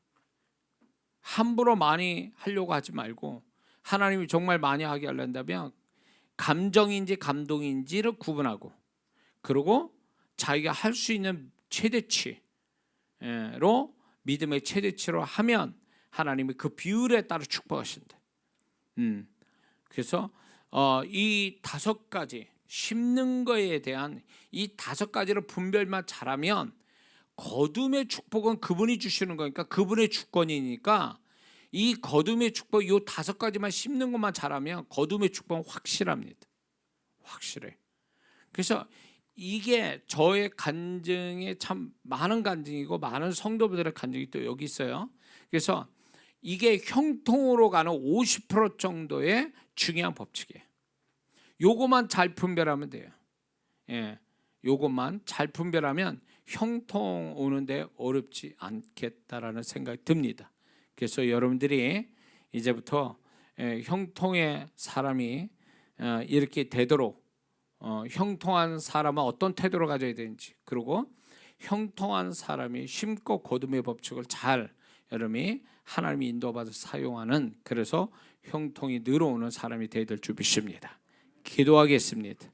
함부로 많이 하려고 하지 말고 하나님이 정말 많이 하게 하려면 감정인지 감동인지를 구분하고 그리고 자기가 할 수 있는 최대치로 믿음의 최대치로 하면 하나님이 그 비율에 따라 축복하신다. 그래서 이 5가지 심는 거에 대한 이 5가지를 분별만 잘하면 거둠의 축복은 그분이 주시는 거니까 그분의 주권이니까 이 거둠의 축복 이 5가지만 심는 것만 잘하면 거둠의 축복은 확실합니다. 확실해. 그래서 이게 저의 간증에 참 많은 간증이고 많은 성도들의 간증이 또 여기 있어요. 그래서 이게 형통으로 가는 50% 정도의 중요한 법칙이에요. 요것만 잘 분별하면 돼요. 요것만 잘 분별하면 형통 오는데 어렵지 않겠다라는 생각이 듭니다. 그래서 여러분들이 이제부터 형통의 사람이 이렇게 되도록 형통한 사람은 어떤 태도를 가져야 되는지 그리고 형통한 사람이 심고 거둠의 법칙을 잘 여러분이 하나님이 인도받아 사용하는 그래서 형통이 늘어오는 사람이 되어야 될 줄 믿습니다. 기도하겠습니다.